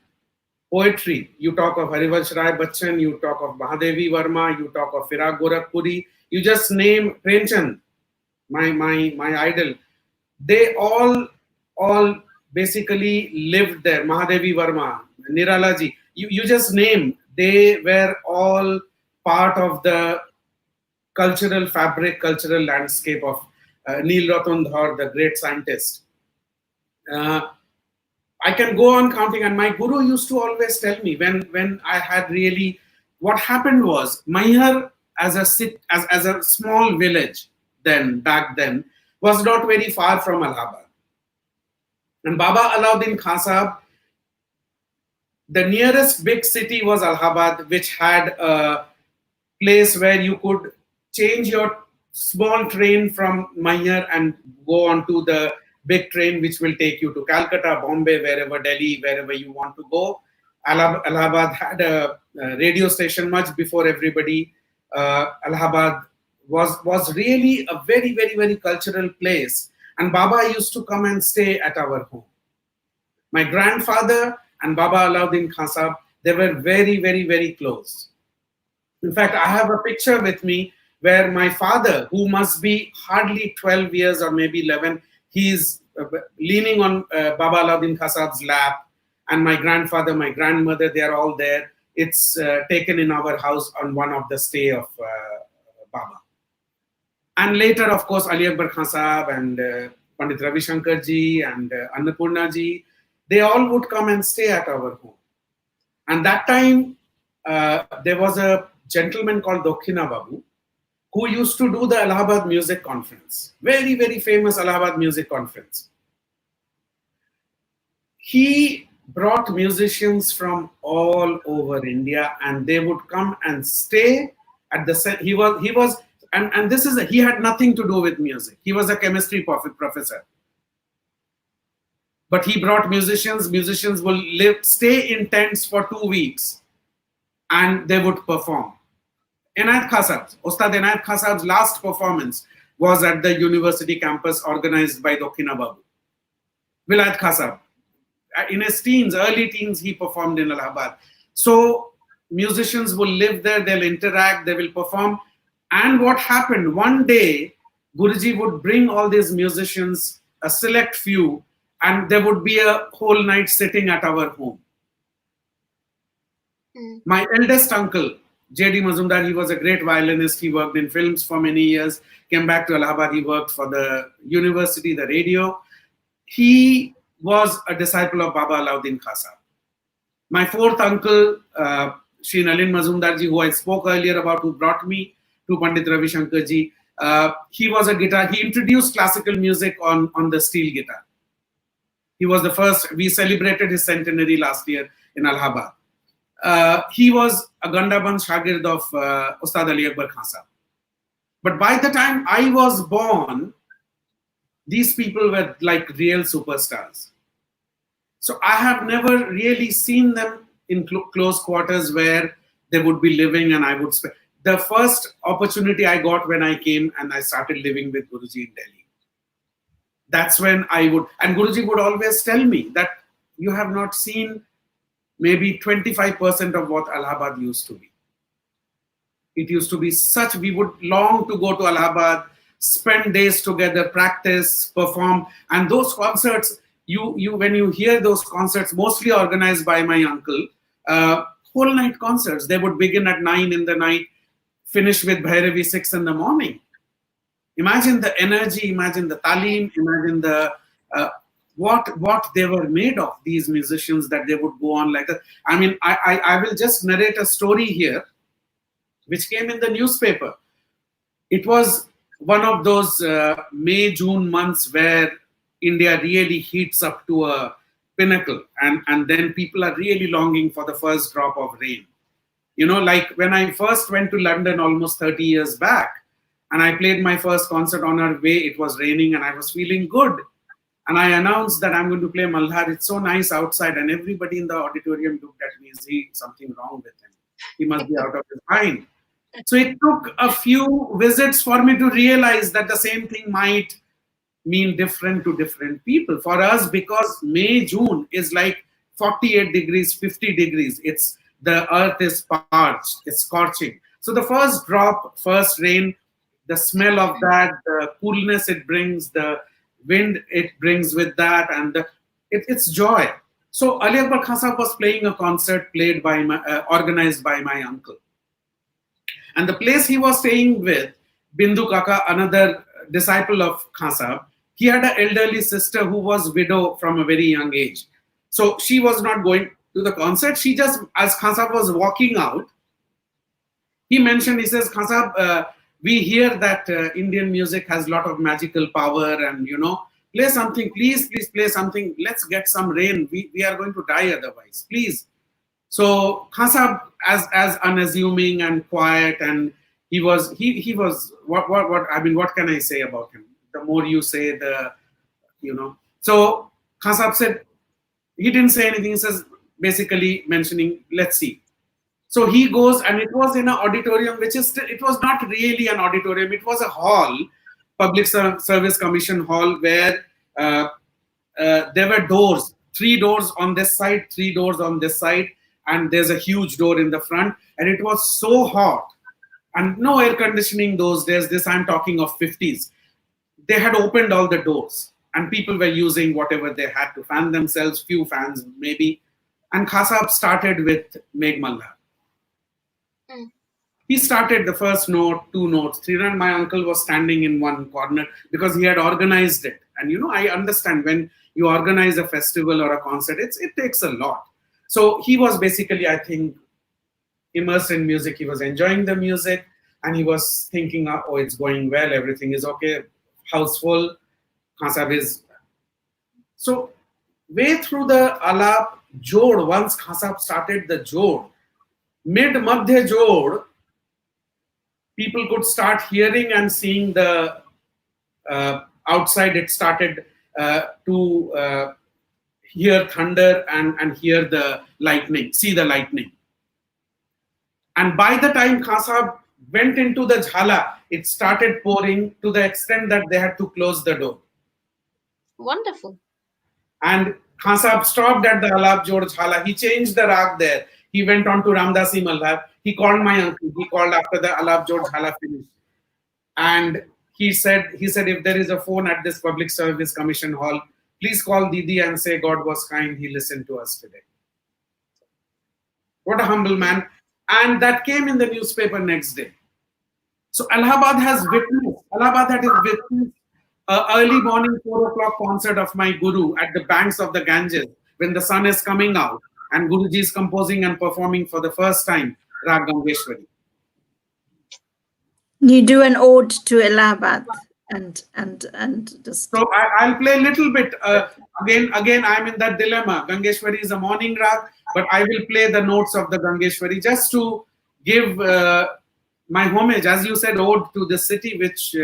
poetry. You talk of Harivansh Rai Bachchan, you talk of Mahadevi Verma, you talk of Firag Gorakhpuri, you just name Premchand, my idol. They all basically lived there. Mahadevi Verma, Nirala ji, you just name. They were all part of the cultural fabric, cultural landscape of Neil Ratan Dhar, the great scientist. I can go on counting, and my guru used to always tell me when I had really, what happened was Maihar as a small village back then was not very far from Allahabad. And Baba Alauddin Khan Sahab, the nearest big city was Allahabad, which had a place where you could change your small train from Maihar and go on to the big train which will take you to Calcutta, Bombay, wherever, Delhi, wherever you want to go. Allahabad had a radio station much before everybody. Allahabad was really a very, very, very cultural place. And Baba used to come and stay at our home. My grandfather and Baba Alauddin Khan Sahab, they were very, very, very close. In fact, I have a picture with me where my father, who must be hardly 12 years or maybe 11, he's leaning on Baba Alauddin Khan Sahab's lap, and my grandfather, my grandmother, they are all there. It's taken in our house on one of the stay of Baba. And later, of course, Ali Akbar Khan Sahab and Pandit Ravi Shankar ji and Annapurna ji, they all would come and stay at our home. And that time, there was a gentleman called Dokkhina Babu, who used to do the Allahabad Music Conference. Very, very famous Allahabad Music Conference. He brought musicians from all over India, and they would come and stay at the... He was and this is... He had nothing to do with music. He was a chemistry professor. But he brought musicians. Musicians will stay in tents for 2 weeks. and they would perform. Enayat Khasab, Ustad Enayat Khasab's last performance was at the university campus organized by Dokhina Babu. Vilayat Khasab, in his teens, early teens, he performed in Allahabad. So musicians will live there, they'll interact, they will perform. And what happened, one day, Guruji would bring all these musicians, a select few, and there would be a whole night sitting at our home. My eldest uncle, J.D. Mazumdar, he was a great violinist. He worked in films for many years, came back to Allahabad. He worked for the university, the radio. He was a disciple of Baba Alauddin Khasa. My fourth uncle, Shri Nalin Mazumdarji, who I spoke earlier about, who brought me to Pandit Ravi Shankarji, he was a guitar. He introduced classical music on the steel guitar. He was the first. We celebrated his centenary last year in Allahabad. He was a Gandaban Shagird of Ustad Ali Akbar Khan Sahab. But by the time I was born, these people were like real superstars. So I have never really seen them in close quarters where they would be living and I would spend. The first opportunity I got when I came and I started living with Guruji in Delhi. That's when I would, and Guruji would always tell me that you have not seen maybe 25% of what Allahabad used to be. It used to be such, we would long to go to Allahabad, spend days together, practice, perform. And those concerts, when you hear those concerts, mostly organized by my uncle, whole night concerts, they would begin at 9 in the night, finish with Bhairavi 6 in the morning. Imagine the energy, imagine the talim, imagine the what they were made of, these musicians, that they would go on like that. I mean, I will just narrate a story here, which came in the newspaper. It was one of those May, June months where India really heats up to a pinnacle, and then people are really longing for the first drop of rain. You know, like when I first went to London almost 30 years back, and I played my first concert on our way, it was raining and I was feeling good. And I announced that I'm going to play Malhar. It's so nice outside, and everybody in the auditorium looked at me. Is he something wrong with him? He must be out of his mind. So it took a few visits for me to realize that the same thing might mean different to different people. For us, because May, June is like 48 degrees, 50 degrees. It's the earth is parched, it's scorching. So the first drop, first rain, the smell of that, the coolness it brings, the wind it brings with that, and it's joy. So Ali Akbar Khan Sahab was playing a concert played by organized by my uncle. And the place he was staying with, Bindu Kaka, another disciple of Khan Sahab, he had an elderly sister who was widow from a very young age. So she was not going to the concert. She just, as Khan Sahab was walking out, he mentioned, he says, Khan Sahab, we hear that Indian music has a lot of magical power, and play something, please play something. Let's get some rain. We are going to die otherwise, please. So Khan Sahab, as unassuming and quiet, and he was what I mean, what can I say about him? The more you say, So Khan Sahab said, he didn't say anything. He says, basically mentioning, let's see. So he goes, and it was in an auditorium, it was not really an auditorium. It was a hall, Public Service Commission hall, where there were doors, 3 doors on this side, 3 doors on this side, and there's a huge door in the front. And it was so hot, and no air conditioning those days. This I'm talking of 50s. They had opened all the doors, and people were using whatever they had to fan themselves, few fans maybe. And Khan Sahab started with Megh Malhar. He started the first note, 2 notes, 3 notes. My uncle was standing in one corner because he had organized it. And I understand when you organize a festival or a concert, it takes a lot. So he was basically, I think, immersed in music. He was enjoying the music, and he was thinking, oh, it's going well, everything is okay, house full, Khan Sahab is. So way through the alap jod, once Khan Sahab started the jod, mid-madhya jod, people could start hearing and seeing the outside. It started to hear thunder and hear the lightning, see the lightning. And by the time Khan Sahab went into the jhala, it started pouring to the extent that they had to close the door. Wonderful. And Khan Sahab stopped at the Alap Jod Jhala. He changed the rag there. He went on to Ramdasi Malhar. He called my uncle. He called after the Alap Jod Jhala finished. And he said, if there is a phone at this Public Service Commission hall, please call Didi and say God was kind. He listened to us today. What a humble man. And that came in the newspaper next day. So Allahabad had witnessed early morning 4 o'clock concert of my Guru at the banks of the Ganges when the sun is coming out and Guruji is composing and performing for the first time Rag Gangeshwari. You do an ode to Allahabad and just. So I'll play a little bit. Again, I'm in that dilemma. Gangeshwari is a morning rag, but I will play the notes of the Gangeshwari just to give my homage, as you said, ode to the city which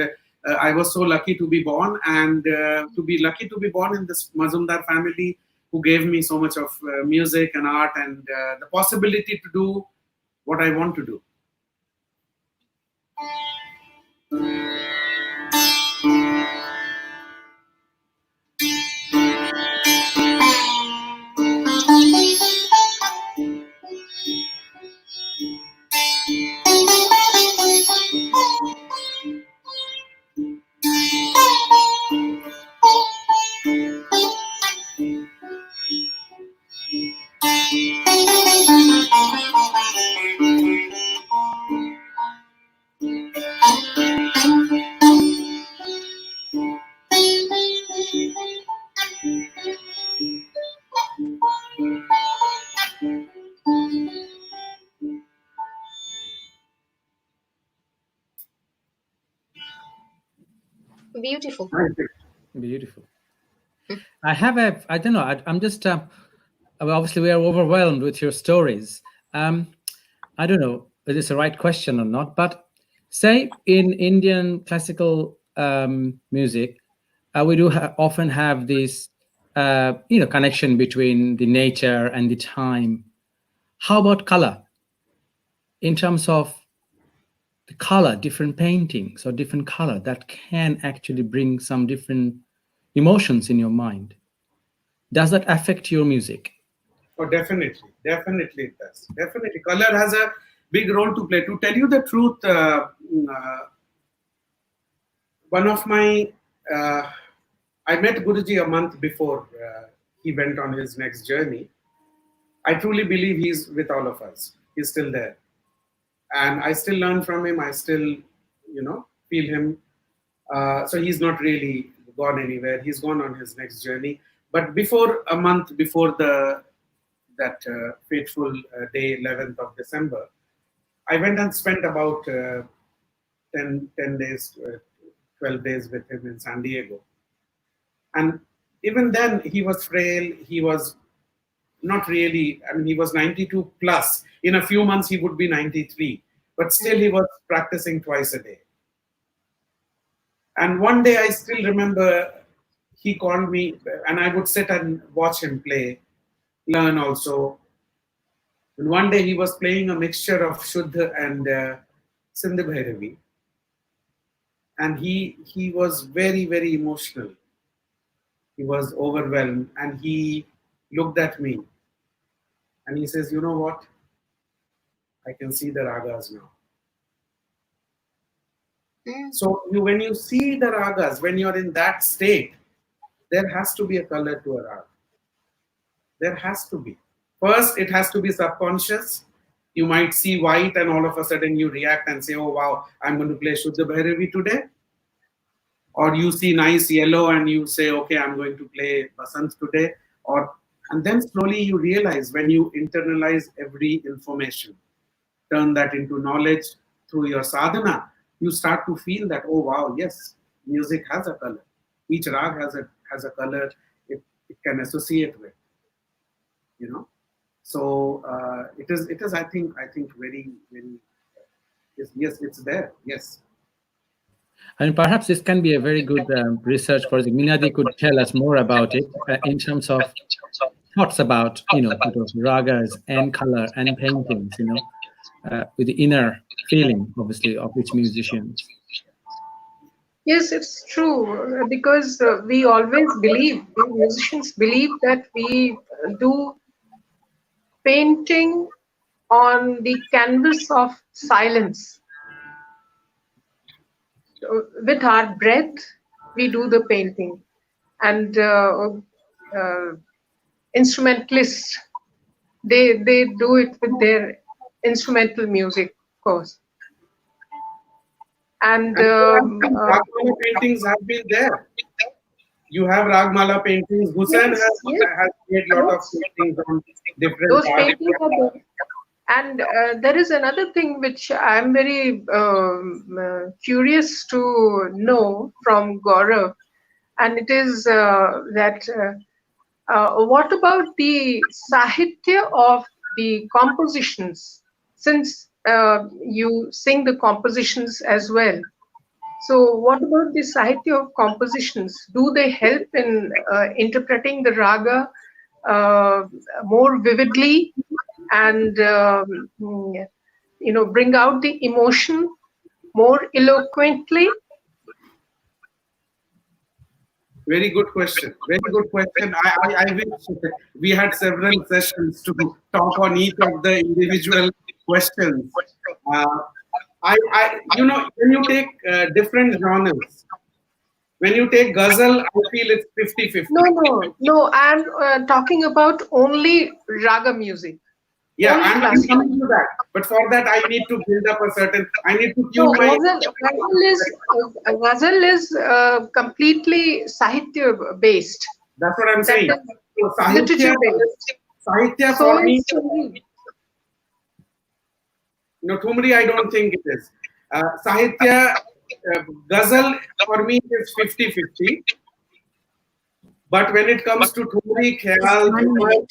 I was so lucky to be born, and to be lucky to be born in this Mazumdar family who gave me so much of music and art and the possibility to do what I want to do. Beautiful. Beautiful. I don't know, I'm just, obviously we are overwhelmed with your stories. I don't know if it's the right question or not, but say in Indian classical music, we do often have this, connection between the nature and the time. How about color? In terms of the color, different paintings or different color that can actually bring some different emotions in your mind. Does that affect your music? Oh, definitely it does. Definitely. Color has a big role to play. To tell you the truth, one of my, I met Guruji a month before he went on his next journey. I truly believe he's with all of us. He's still there. And I still learn from him. I still, feel him. So he's not really gone anywhere. He's gone on his next journey. But a month before that fateful day, 11th of December, I went and spent about 10 days, 12 days with him in San Diego. And even then, he was frail. He was not really, he was 92 plus. In a few months, he would be 93. But still, he was practicing twice a day. And one day, I still remember he called me, and I would sit and watch him play, learn also. And one day, he was playing a mixture of Shuddha and Sindh Bhairavi. And he was very, very emotional. He was overwhelmed, and he looked at me and he says, you know what? I can see the ragas now. So when you see the ragas, when you're in that state, there has to be a color to a rag. There has to be. First, it has to be subconscious. You might see white and all of a sudden you react and say, oh wow, I'm going to play Shuddha Bhairavi today. Or you see nice yellow and you say, okay, I'm going to play Basant today. And then slowly you realize, when you internalize every information, turn that into knowledge through your sadhana, you start to feel that, oh wow, yes, music has a color. Each rag has a color it can associate with, So it is I think very, very, yes, it's there, yes. And perhaps this can be a very good research project. Minadi could tell us more about it in terms of thoughts about, ragas and color and paintings, with the inner feeling, obviously, of each musician. Yes, it's true because we always believe, we musicians believe that we do painting on the canvas of silence. So with our breath, we do the painting, and instrumentalists they do it with their instrumental music, of course. And Ragmala paintings have been there. You have Ragmala paintings. Hussain has made a lot of paintings on different those parts. paintings are there. And there is another thing which I'm very curious to know from Gaurav, and it is that what about the sahitya of the compositions? Since you sing the compositions as well, so what about the sahitya of compositions? Do they help in interpreting the raga more vividly and bring out the emotion more eloquently? Very good question. Very good question. I wish we had several sessions to talk on each of the individual questions. When you take different genres, when you take ghazal, I feel it's 50-50. No. I'm talking about only raga music. Yeah, Only I'm classical. coming to that. But for that, I need to build up a certain. I need to tune No, my. ghazal is completely sahitya based. That's what I'm saying. So, Literature based. Sahitya So for me. is Thumri. No, Thumri, I don't think it is. Sahitya, ghazal for me is 50-50. But when it comes to Thumri, Khayal,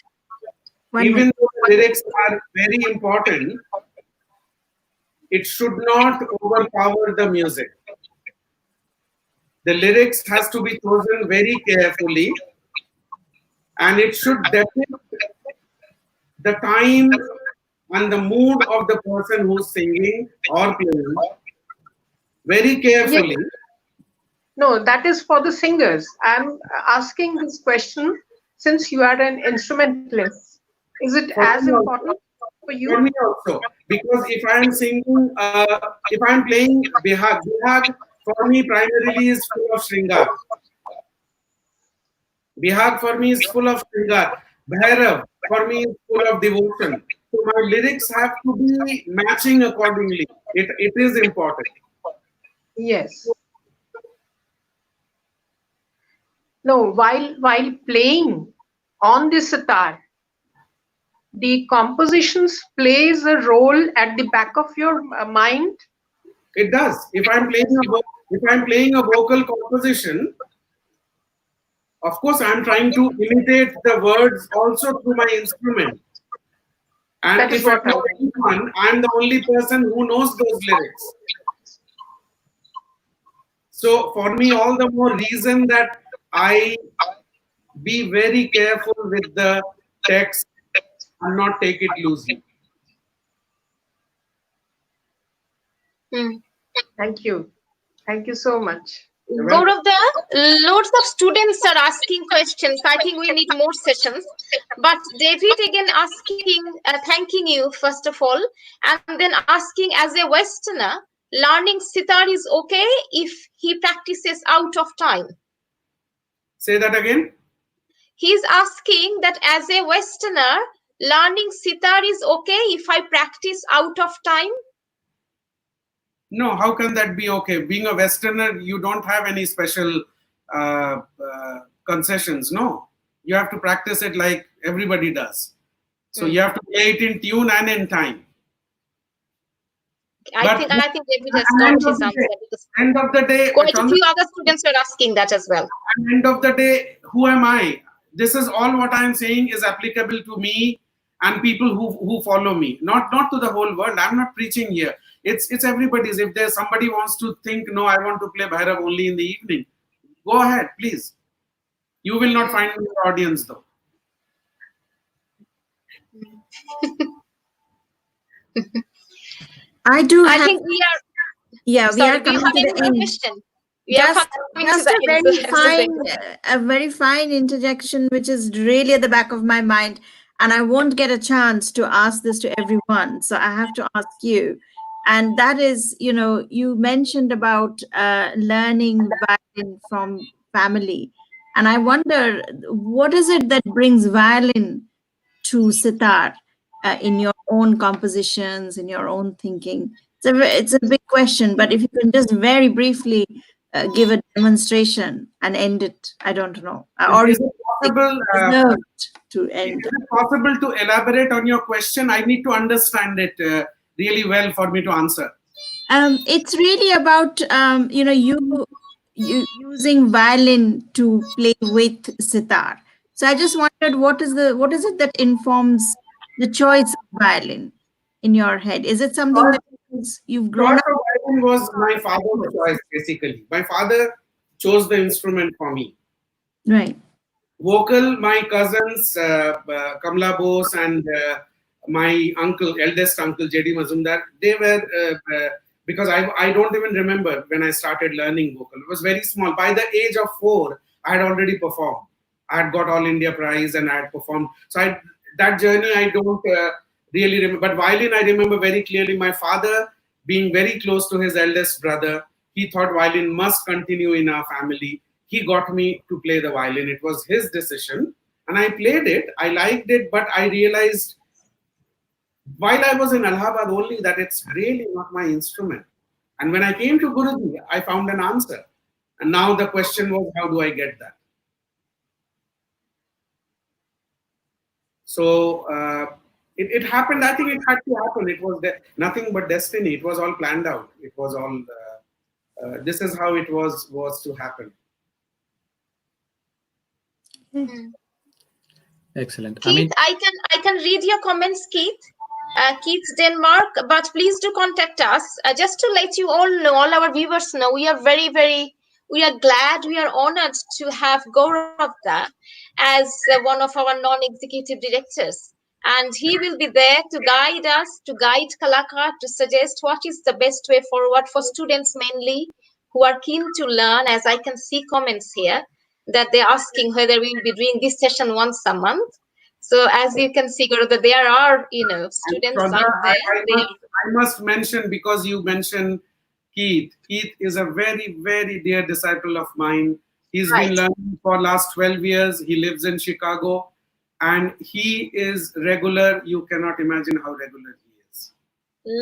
even though the lyrics are very important, it should not overpower the music. The lyrics has to be chosen very carefully, and it should depict the time and the mood of the person who's singing or playing very carefully. Yes. No, that is for the singers. I'm asking this question since you are an instrumentalist. Is it as important for you? For me also, because if I am singing, if I am playing Bihag for me primarily is full of Shringar. Bihag for me is full of Shringar. Bhairav for me is full of devotion. So my lyrics have to be matching accordingly. It is important. Yes. No, while playing on the sitar, the compositions plays a role at the back of your mind. It does. If I'm playing a vocal composition, of course I'm trying to imitate the words also through my instrument. And if I'm playing one, I'm the only person who knows those lyrics. So for me, all the more reason that I be very careful with the text and not take it loosely. Thank you. Thank you so much. Gaurav, loads of students are asking questions. I think we need more sessions. But David again thanking you first of all, and then asking, as a Westerner, learning sitar is okay if he practices out of time. Say that again. He's asking that as a Westerner, learning sitar is okay if I practice out of time. No, how can that be okay? Being a Westerner, you don't have any special concessions. No, you have to practice it like everybody does. So you have to play it in tune and in time. I think David has got his answer. End of the day, quite a few other students were asking that as well. At the end of the day, who am I? This is all what I'm saying is applicable to me and people who follow me, not to the whole world. I'm not preaching here. It's everybody's. If there's somebody wants to think, no, I want to play Bhairav only in the evening, go ahead, please. You will not find me in the audience though. I do I have. think we are. Yeah, we Sorry, are do you coming have to any the end. question? We are Just coming to just the a end. very So I was just fine, saying. a very fine interjection, which is really at the back of my mind, and I won't get a chance to ask this to everyone, so I have to ask you. And that is, you mentioned about learning violin from family, and I wonder what is it that brings violin to sitar in your own compositions, in your own thinking? It's a big question, but if you can just very briefly give a demonstration and end it, I don't know. Or Is it possible? deserved to Is end. it possible to elaborate on your question? I need to understand it really well for me to answer. It's really about you using violin to play with sitar. So I just wondered what is it that informs the choice of violin in your head? Is it something that you've grown Choice up? of violin was my father's choice, basically. My father chose the instrument for me. Right. Vocal, my cousins, Kamla Bose and my uncle, eldest uncle, J.D. Mazumdar, they were, because I don't even remember when I started learning vocal. It was very small. By the age of 4, I had already performed. I had got All India Prize and I had performed. So that journey, I don't really remember. But violin, I remember very clearly. My father, being very close to his eldest brother, he thought violin must continue in our family. He got me to play the violin. It was his decision. And I played it. I liked it, but I realized while I was in Allahabad only that it's really not my instrument. And when I came to Guruji, I found an answer. And now the question was, how do I get that? So it happened. I think it had to happen. It was nothing but destiny. It was all planned out. It was all. This is how it was to happen. Excellent. Keith, I can read your comments, Keith. Keith Denmark, but please do contact us. Just to let you all know, all our viewers know, we are we are glad, we are honored to have Gaurav as one of our non-executive directors. And he will be there to guide us, to guide Kalakar, to suggest what is the best way forward for students mainly who are keen to learn, as I can see comments here that they're asking whether we will be doing this session once a month. So as you can see, Gaurav, that there are, students Chandra, out there. I must mention, because you mentioned Keith. Keith is a very, very dear disciple of mine. He's been learning for last 12 years. He lives in Chicago. And he is regular. You cannot imagine how regular he is.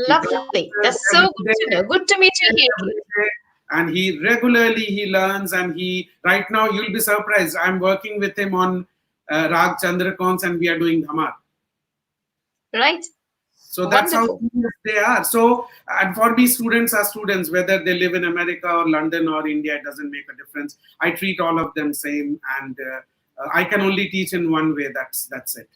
Lovely. That's so good to know. Good to meet you here. And he regularly learns, and right now you'll be surprised. I'm working with him on Rag Chandrakons, and we are doing Dhamar. Right. So that's how they are. So, and for me, students are students, whether they live in America or London or India, it doesn't make a difference. I treat all of them same, and I can only teach in one way. That's it.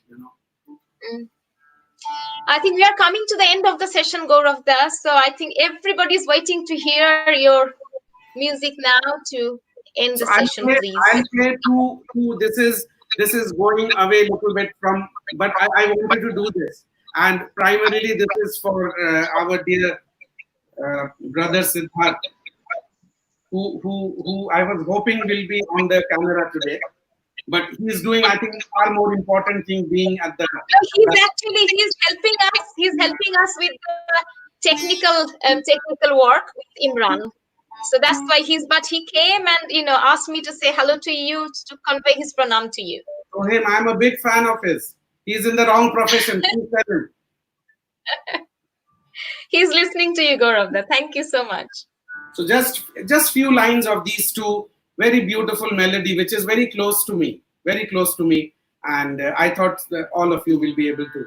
I think we are coming to the end of the session, Gaurav Das. So I think everybody's waiting to hear your music now to end the session, please. I'll play two. This is going away a little bit from, but I wanted to do this. And primarily, this is for our dear brother Siddharth, who I was hoping will be on the camera today. But he's doing, I think, far more important thing being at the. He's helping us. He's helping us with the technical work with Imran. So that's why but he came and asked me to say hello to you, to convey his pranam to you. So him, I'm a big fan of his. He's in the wrong profession. He's listening to you, Gaurav. Thank you so much. So just few lines of these two very beautiful melody, which is very close to me, and I thought that all of you will be able to.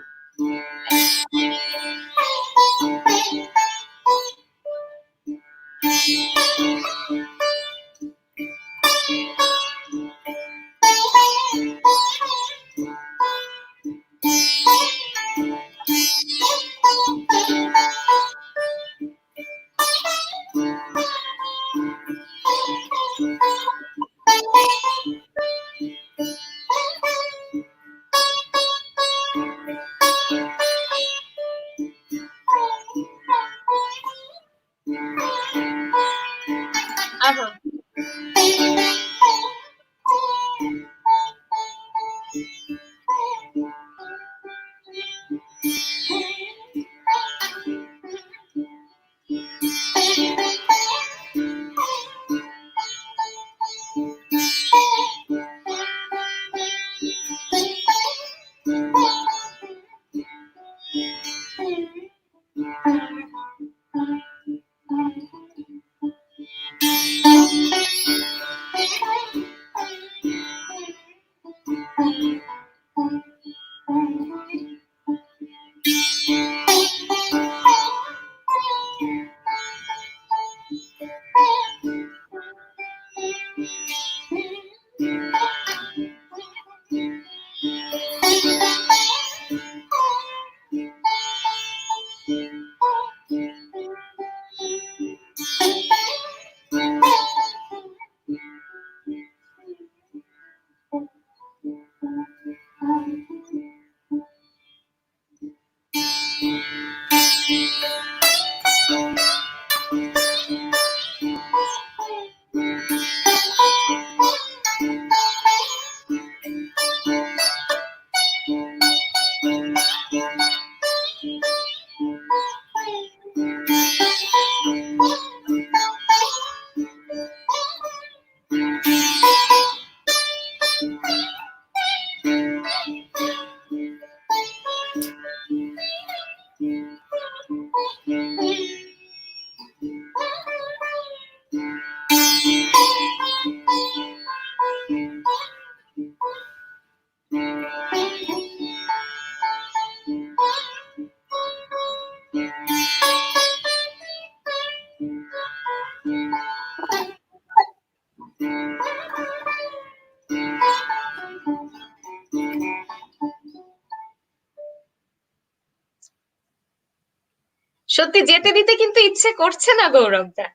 সত্যি যেতে দিতে কিন্তু ইচ্ছে করছে না গৌরবদা,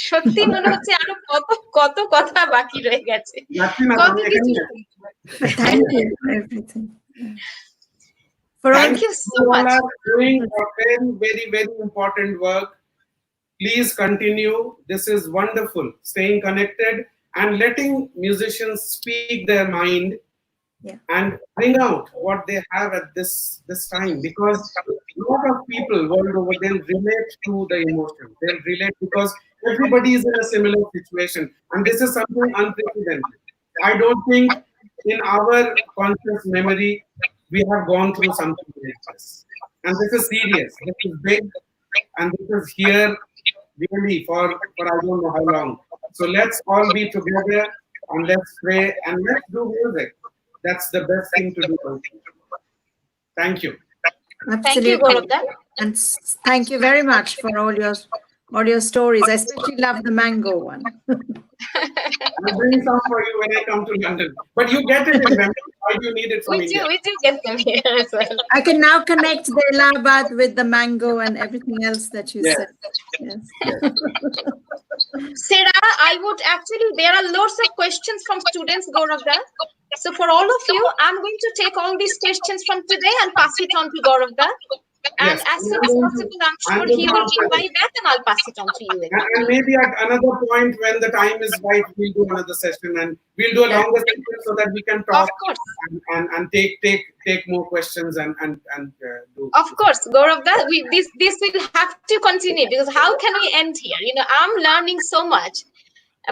সত্যি মনে হচ্ছে আরো কত কত কথা বাকি রয়ে গেছে, কত কিছু। Thank you for everything. For all Thank you so You all much. are doing a very, very, very important work. Please continue. This is wonderful. Staying connected and letting musicians speak their mind. Yeah. And bring out what they have at this time, because a lot of people world over, they'll relate to the emotion, they'll relate because everybody is in a similar situation, and this is something unprecedented. I don't think in our conscious memory we have gone through something like this, and this is serious, this is big, and this is here really for I don't know how long. So let's all be together and let's pray and let's do music. That's the best thing to do. Thank you. Thank you, Gauravda. And thank you very much for all your stories. I especially love the mango one. I'll bring some for you when I come to London. But you get it in memory. Why do you need it from India? We do get them here as well. I can now connect the Allahabad with the mango and everything else that you Yes. said. Yes. Sarah, I would actually, there are lots of questions from students, Gauravda. So for all of you, I'm going to take all these questions from today and pass it on to Gauravda. And Yes. as soon as possible, I'm sure he will reply back and I'll pass it on to you again. And maybe at another point when the time is right, we'll do another session and we'll do a longer session so that we can talk Of course. and take more questions and do. Of course, Gauravda, this will have to continue because how can we end here? You know, I'm learning so much.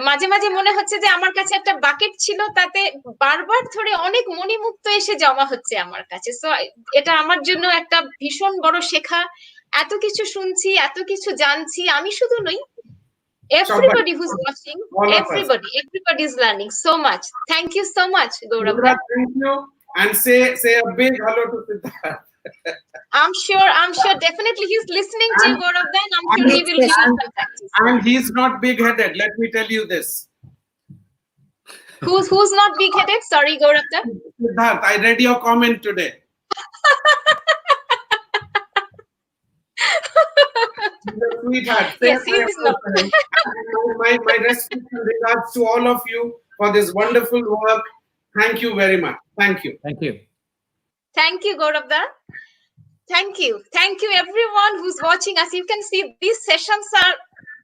মাঝে মাঝে মনে হচ্ছে যে আমার কাছে একটা bucket ছিল, তাতে বারবার ধরে অনেক মণিমুক্ত এসে জমা হচ্ছে আমার কাছে। সো এটা আমার জন্য একটা ভীষণ বড় শেখা। এত কিছু শুনছি, এত কিছু জানছি, আমি শুধু নই, everybody who's watching, everybody is learning so much. Thank you so much, Gauravda. Thank you, and say a big hello to Siddharth. I'm sure definitely he's listening to you, Gauravda, and I'm sure he will give you some practice. And he's not big-headed, let me tell you this. Who's not big-headed? Sorry, Gauravda. Siddharth, I read your comment today. He's a sweetheart. Yes, he is not. My respect and regards to all of you for this wonderful work. Thank you very much. Thank you. Thank you. Thank you, Gauravda. Thank you. Thank you, everyone who's watching us. You can see these sessions are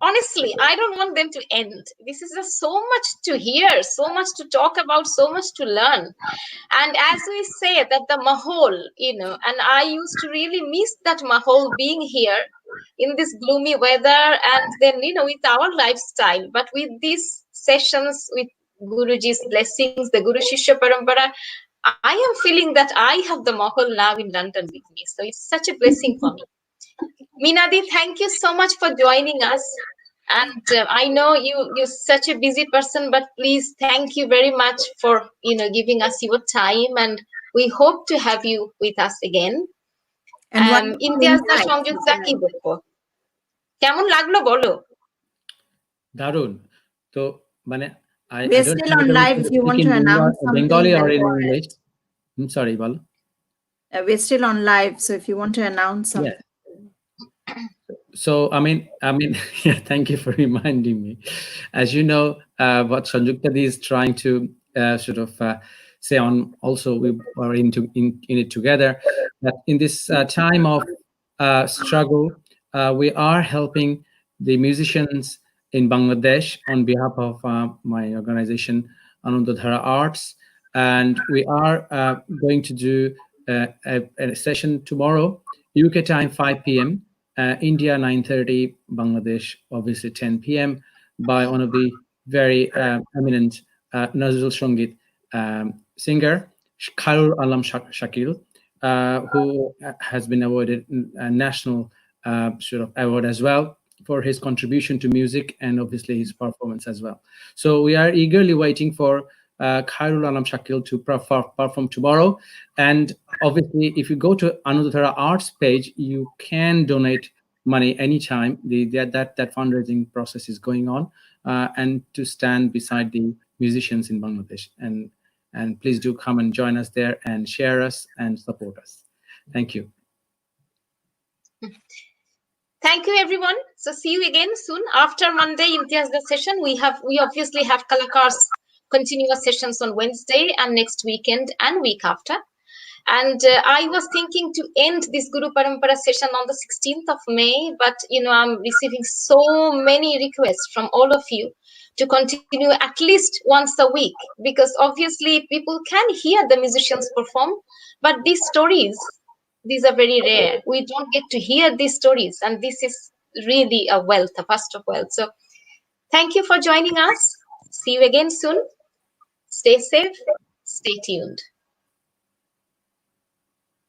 honestly, I don't want them to end. This is just so much to hear, so much to talk about, so much to learn. And as we say that the mahol, and I used to really miss that mahol being here in this gloomy weather, and then, with our lifestyle. But with these sessions, with Guruji's blessings, the Guru Shishya Parampara, I am feeling that I have the mahol now in London with me. So it's such a blessing for me. Minadi, thank you so much for joining us. And I know you're such a busy person, but please, thank you very much for giving us your time, and we hope to have you with us again. And one Imtiaz the insight. Sanjukta কি বলবো, কেমন লাগলো বলো? দারুণ। তো মানে I We're don't still know on whether we live should if you speak want in to announce Bengali something. or in Go ahead. English. I'm sorry, bolo. We're still on live, so if you want to announce something. Yes. So yeah, thank you for reminding me. As you know, what Sanjukta is trying to sort of say on, also we are in it together, that in this time of struggle, we are helping the musicians in Bangladesh on behalf of my organization Anandadhara Arts, and we are going to do a session tomorrow, UK time 5 p.m. India 9:30, Bangladesh obviously 10 p.m. by one of the very eminent Nazrul Shangit singer, Khairul Alam Shakil, who has been awarded a national sort of award as well for his contribution to music and obviously his performance as well. So we are eagerly waiting for Khairul Alam Shakil to perform tomorrow. And obviously, if you go to Anudhara Arts page, you can donate money anytime. That fundraising process is going on, and to stand beside the musicians in Bangladesh. And please do come and join us there and share us and support us. Thank you. Thank you, everyone. So see you again soon. After Monday Imtiaz the session, we obviously have Kalakar's continuous sessions on Wednesday and next weekend and week after. And I was thinking to end this Guru Parampara session on the 16th of May, but I'm receiving so many requests from all of you to continue at least once a week, because obviously people can hear the musicians perform, but these stories, these are very rare. We don't get to hear these stories, and this is really a wealth, a vast of wealth. So thank you for joining us. See you again soon. Stay safe, stay tuned.